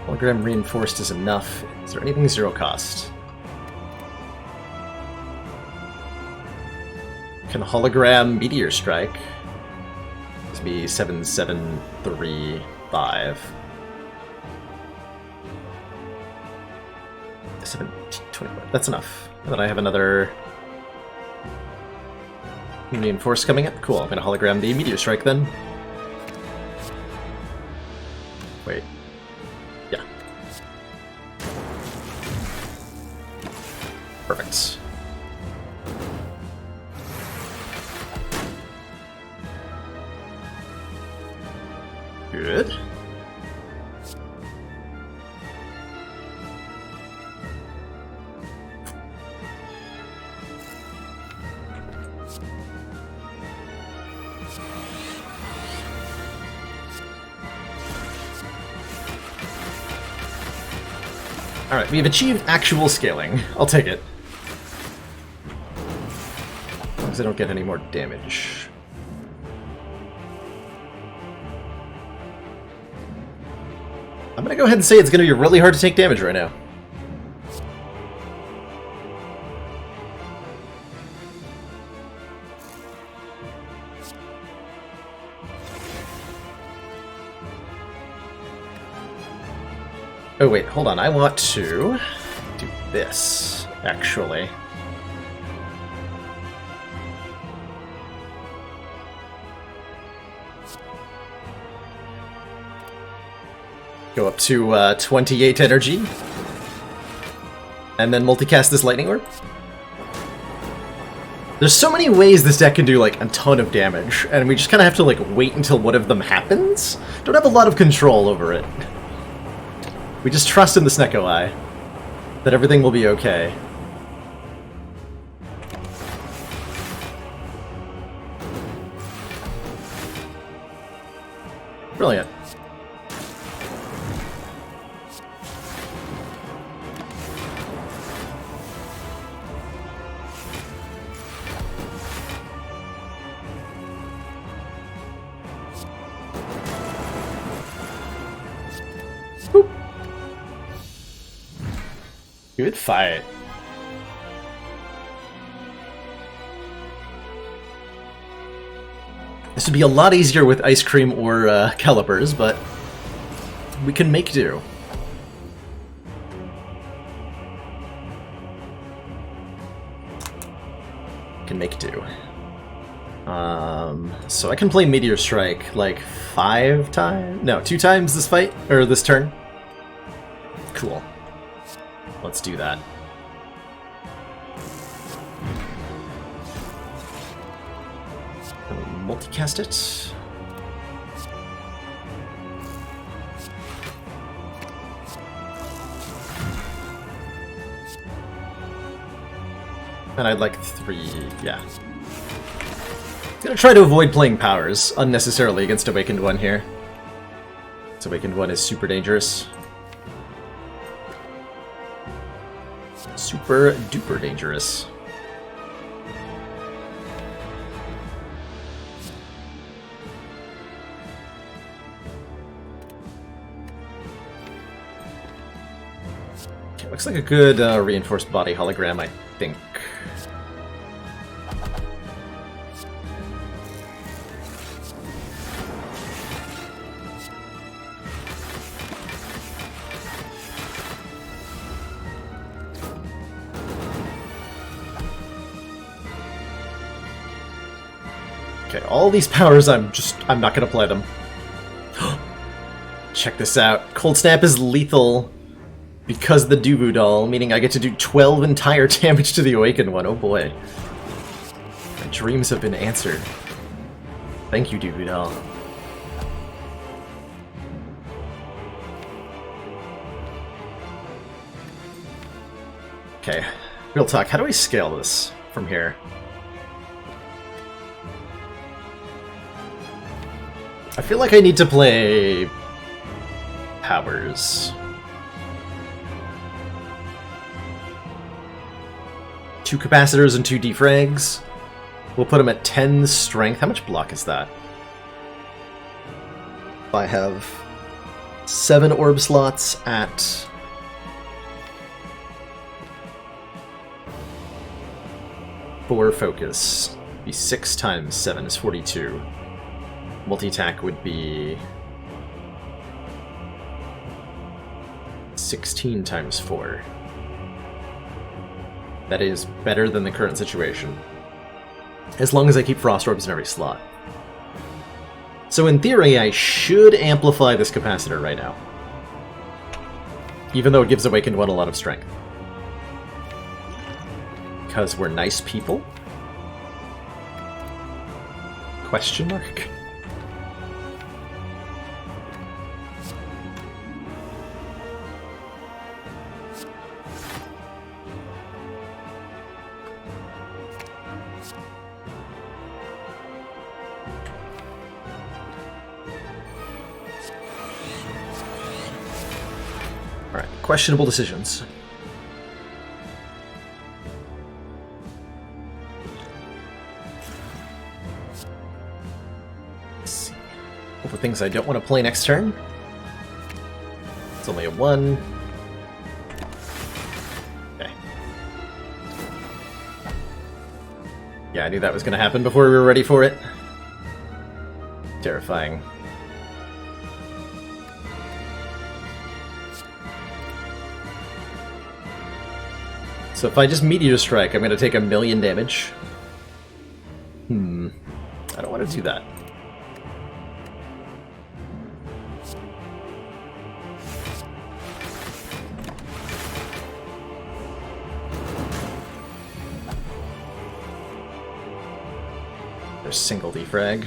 Speaker 1: Hologram reinforced is enough. Is there anything 0 cost? Can Hologram Meteor Strike? This be 7, 7, 3, 5. 17, 21. That's enough. And then I have another reinforce coming up. Cool. I'm gonna Hologram the Meteor Strike then. Wait. Yeah. Perfect. Good. Alright, we've achieved actual scaling. I'll take it. As long as I don't get any more damage. I'm gonna go ahead and say it's gonna be really hard to take damage right now. Oh wait, hold on, I want to do this, actually. Go up to 28 energy. And then multicast this lightning orb. There's so many ways this deck can do, like, a ton of damage, and we just kind of have to, like, wait until one of them happens. Don't have a lot of control over it. We just trust in the Snecko Eye that everything will be okay. Brilliant. Good fight. This would be a lot easier with ice cream or calipers, but we can make do. Can make do. So I can play Meteor Strike like 5 times? No, 2 times this fight, or this turn. Cool. Let's do that. Multicast it. And I'd like 3, yeah. Gonna try to avoid playing powers unnecessarily against Awakened One here. This Awakened One is super dangerous. Super duper dangerous. Okay, looks like a good reinforced body hologram, I think. Okay, all these powers, I'm not gonna play them. Check this out. Cold Snap is lethal because the Duvu doll, meaning I get to do 12 entire damage to the Awakened One. Oh boy. My dreams have been answered. Thank you, Duvu doll. Okay, real talk, how do we scale this from here? I feel like I need to play powers. 2 capacitors and 2 defrags. We'll put them at 10 strength. How much block is that? I have 7 orb slots at 4 focus. Be 6 times 7 is 42. Multi-attack would be 16 times 4. That is better than the current situation. As long as I keep Frost Orbs in every slot. So in theory, I should amplify this capacitor right now. Even though it gives Awakened One a lot of strength. Because we're nice people? Question mark? Questionable decisions. Let's see. All the things I don't want to play next turn. It's only a 1. Okay. Yeah, I knew that was going to happen before we were ready for it. Terrifying. So if I just Meteor Strike, I'm going to take 1,000,000 damage. I don't want to do that. There's single defrag.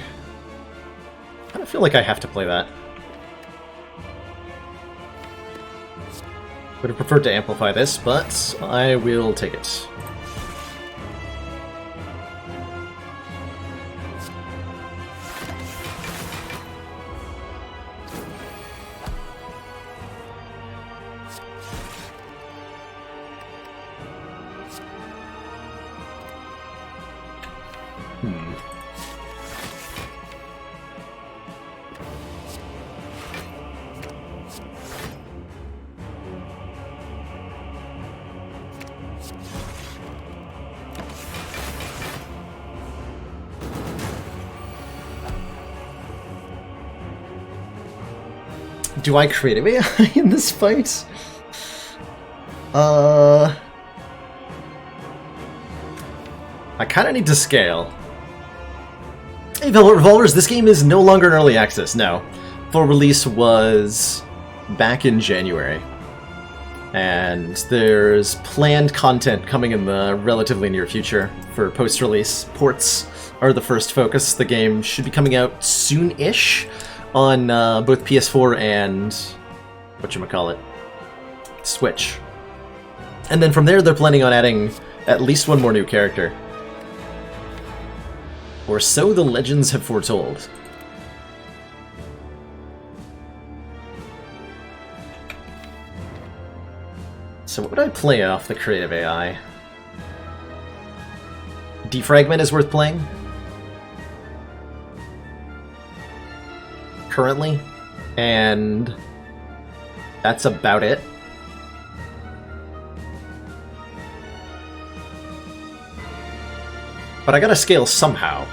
Speaker 1: I don't feel like I have to play that. Would have preferred to amplify this, but I will take it. Do I create an AI in this fight? I kind of need to scale. Hey, Velvet Revolvers, this game is no longer in early access, no. Full release was back in January. And there's planned content coming in the relatively near future for post-release. Ports are the first focus. The game should be coming out soon-ish on both PS4 and whatchamacallit, Switch. And then from there, they're planning on adding at least one more new character. Or so the legends have foretold. So what would I play off the creative AI? Defragment is worth playing. Currently, and that's about it. But I gotta scale somehow.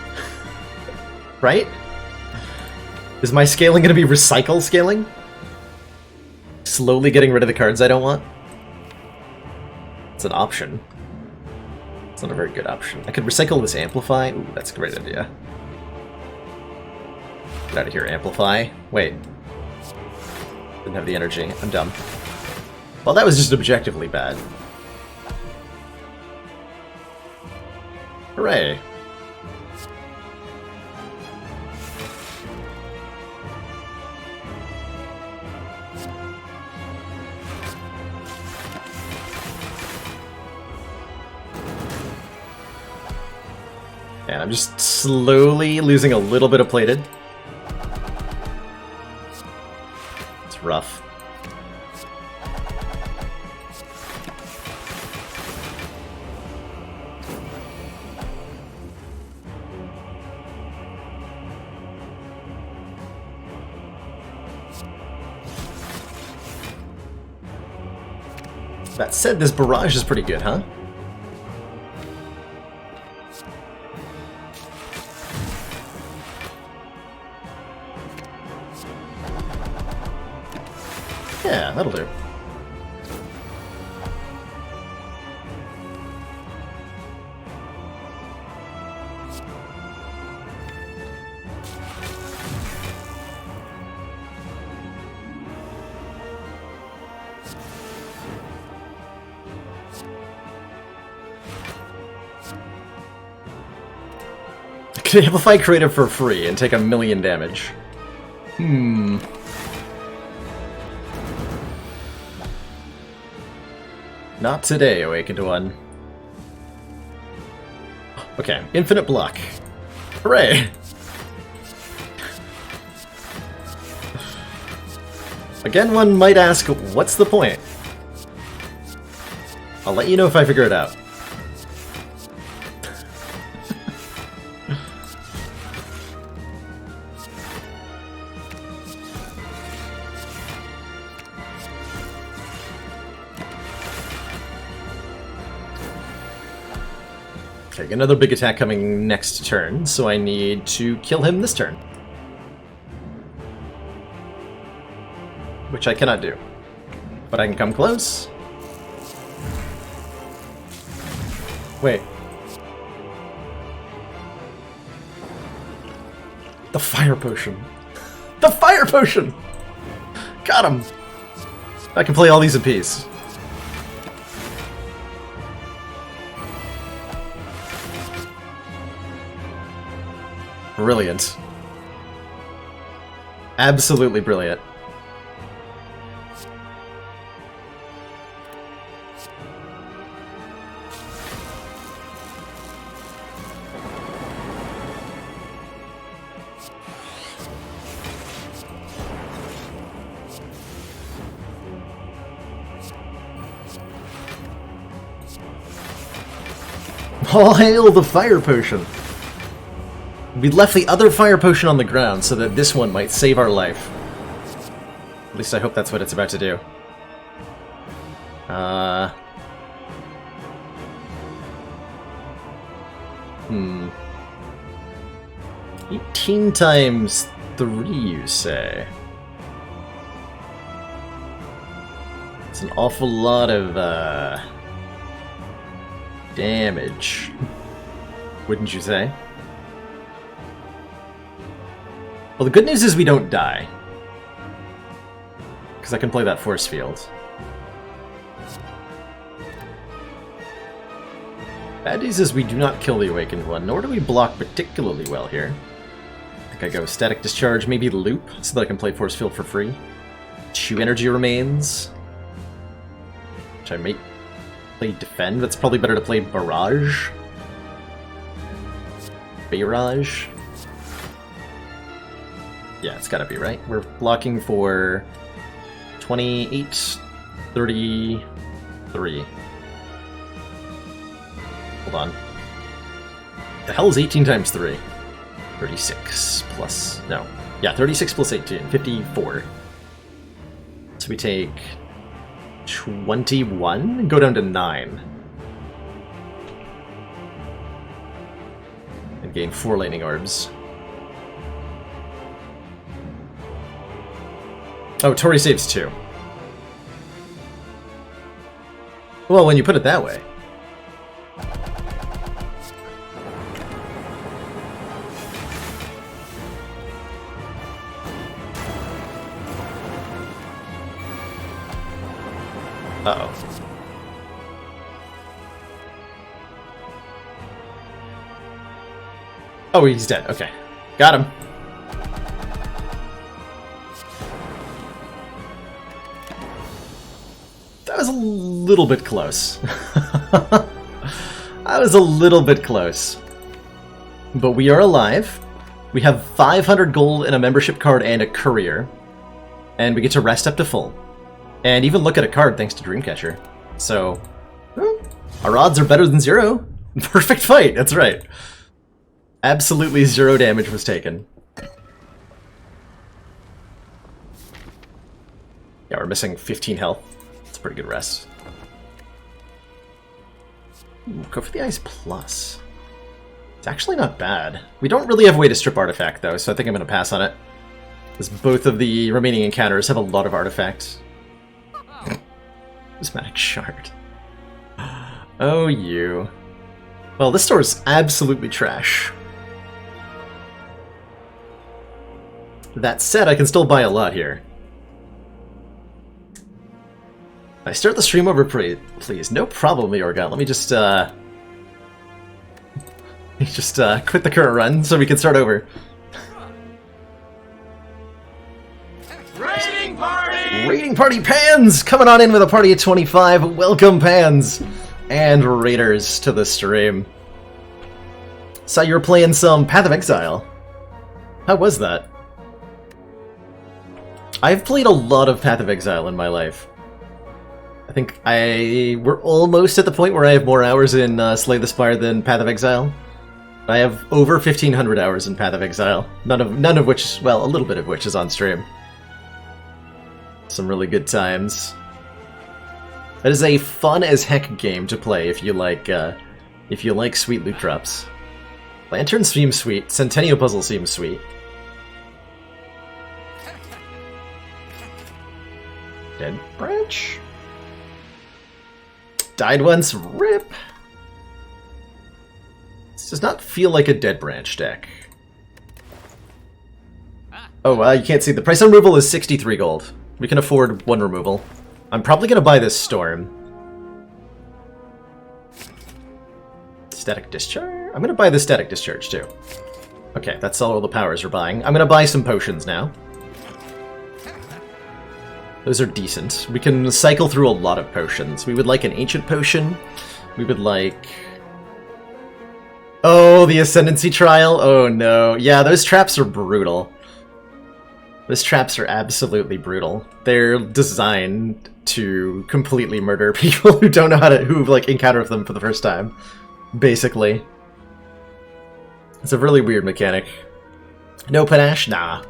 Speaker 1: Right? Is my scaling gonna be recycle scaling? Slowly getting rid of the cards I don't want? It's an option. It's not a very good option. I could recycle this amplify. Ooh, that's a great idea. Get out of here, amplify. Wait. Didn't have the energy. I'm dumb. Well, that was just objectively bad. Hooray. And I'm just slowly losing a little bit of plated. It's rough. That said, this barrage is pretty good, huh? Yeah, that'll do. I could amplify creative for free and take 1,000,000 damage. Not today, Awakened One. Okay, infinite block. Hooray! Again, one might ask, what's the point? I'll let you know if I figure it out. Okay, another big attack coming next turn, so I need to kill him this turn. Which I cannot do. But I can come close. Wait. The fire potion. The fire potion! Got him! I can play all these in peace. Brilliant. Absolutely brilliant. All hail the fire potion! We left the other fire potion on the ground so that this one might save our life. At least I hope that's what it's about to do. 18 times 3, you say? It's an awful lot of, damage. Wouldn't you say? Well, the good news is we don't die. Because I can play that force field. Bad news is we do not kill the Awakened One, nor do we block particularly well here. I think I go Static Discharge, maybe Loop, so that I can play Force Field for free. 2 energy remains. Which I may play Defend. That's probably better to play Barrage. Barrage. Yeah, it's gotta be, right? We're blocking for 28, 33. Hold on. The hell is 18 times 3? 36 plus... no. Yeah, 36 plus 18. 54. So we take 21 and go down to 9. And gain 4 lightning orbs. Oh, Tori saves 2. Well, when you put it that way. Uh-oh. Oh, he's dead. Okay. Got him. That was a little bit close. That was a little bit close. But we are alive. We have 500 gold and a membership card and a courier. And we get to rest up to full. And even look at a card thanks to Dreamcatcher. So, our odds are better than 0. Perfect fight, that's right. Absolutely 0 damage was taken. Yeah, we're missing 15 health. It's a pretty good rest. Ooh, go for the Ice Plus. It's actually not bad. We don't really have a way to strip Artifact, though, so I think I'm going to pass on it. Because both of the remaining encounters have a lot of Artifacts. Prismatic Shard. Oh, you. Well, this store is absolutely trash. That said, I can still buy a lot here. I start the stream over, please. No problem, Yorga. Let me just, quit the current run so we can start over.
Speaker 3: Raiding party!
Speaker 1: Raiding party Pans! Coming on in with a party of 25. Welcome, Pans! And Raiders to the stream. Saw you were playing some Path of Exile. How was that? I've played a lot of Path of Exile in my life. I think we're almost at the point where I have more hours in Slay the Spire than Path of Exile. I have over 1,500 hours in Path of Exile. None of which, well, a little bit of which is on stream. Some really good times. That is a fun as heck game to play if you like sweet loot drops. Lantern seems sweet. Centennial Puzzle seems sweet. Dead Branch? Died once, rip! This does not feel like a Dead Branch deck. Oh, you can't see. The price on removal is 63 gold. We can afford 1 removal. I'm probably going to buy this Storm. Static Discharge? I'm going to buy the Static Discharge, too. Okay, that's all the powers are buying. I'm gonna buy some potions now. Those are decent. We can cycle through a lot of potions. We would like an ancient potion. We would like... Oh, the Ascendancy Trial? Oh no. Yeah, those traps are brutal. Those traps are absolutely brutal. They're designed to completely murder people who don't know how to... who, like, encounter them for the first time. Basically. It's a really weird mechanic. No panache? Nah.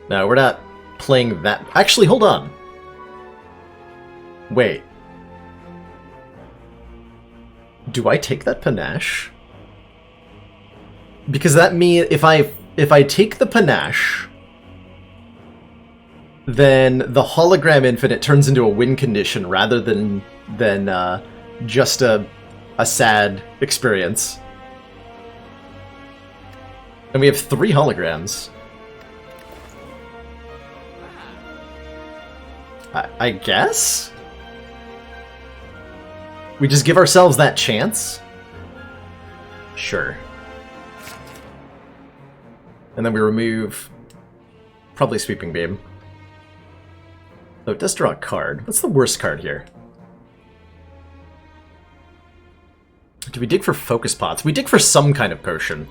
Speaker 1: No, we're not playing that... Actually, hold on. Wait. Do I take that panache? Because that means if I take the panache, then the hologram infinite turns into a win condition rather than just a sad experience. And we have 3 holograms. I guess? We just give ourselves that chance? Sure. And then we remove... probably Sweeping Beam. Oh, it does draw a card. What's the worst card here? Do we dig for focus pots? We dig for some kind of potion.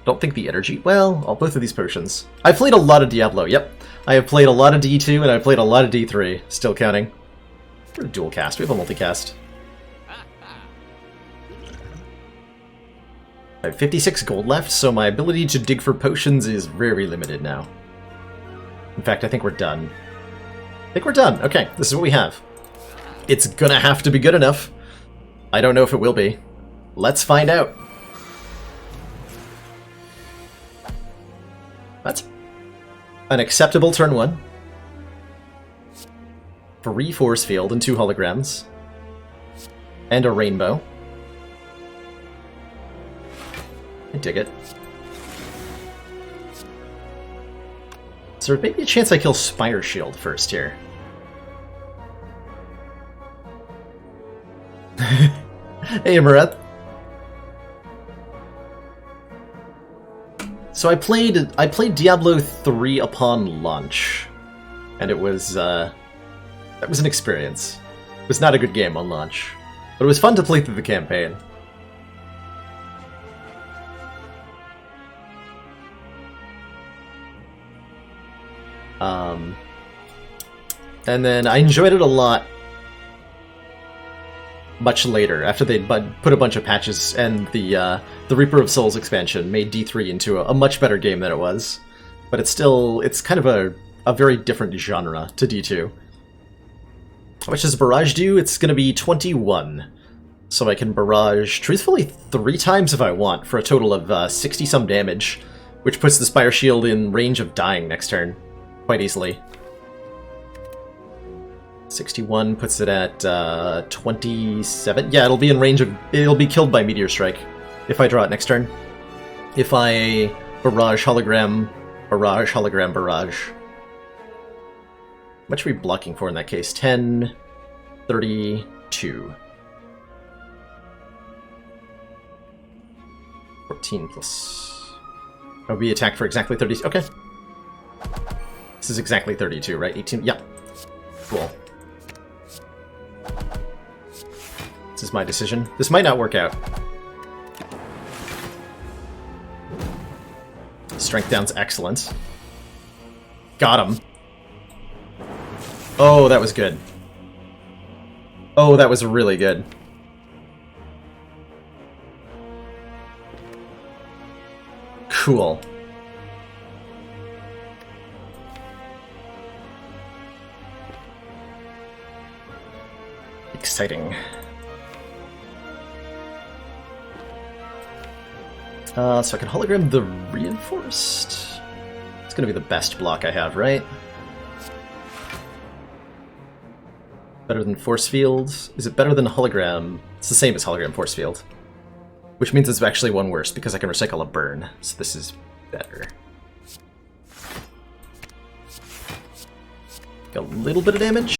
Speaker 1: Don't think the energy... Well, both of these potions. I've played a lot of Diablo, yep. I have played a lot of D2 and I've played a lot of D3. Still counting. We're a dual cast. We have a multicast. I have 56 gold left, so my ability to dig for potions is very limited now. In fact, I think we're done. I think we're done. Okay, this is what we have. It's gonna have to be good enough. I don't know if it will be. Let's find out. That's an acceptable turn 1. 3 force field and 2 holograms. And a rainbow. I dig it. Is there maybe a chance I kill Spire Shield first here? Hey, Mareth. So I played Diablo 3 upon launch, and it was that was an experience. It was not a good game on launch, but it was fun to play through the campaign. And then I enjoyed it a lot much later, after they'd put a bunch of patches, and the Reaper of Souls expansion made D3 into a much better game than it was. But it's kind of a very different genre to D2. How much does Barrage do? It's going to be 21. So I can Barrage, truthfully, 3 times if I want, for a total of 60-some damage, which puts the Spire Shield in range of dying next turn, quite easily. 61 puts it at 27. Yeah, it'll be in range of... It'll be killed by Meteor Strike if I draw it next turn. If I Barrage, Hologram, Barrage, Hologram, Barrage. How much are we blocking for in that case? 10, 32. 14 plus... Oh, we attack for exactly 30... Okay. This is exactly 32, right? 18... Yeah. Cool. This is my decision. This might not work out. Strength down's excellent. Got him. Oh, that was good. Oh, that was really good. Cool. Exciting. So I can hologram the reinforced. It's gonna be the best block I have, right? Better than force field? Is it better than hologram? It's the same as hologram force field. Which means it's actually one worse because I can recycle a burn. So this is better. Got a little bit of damage.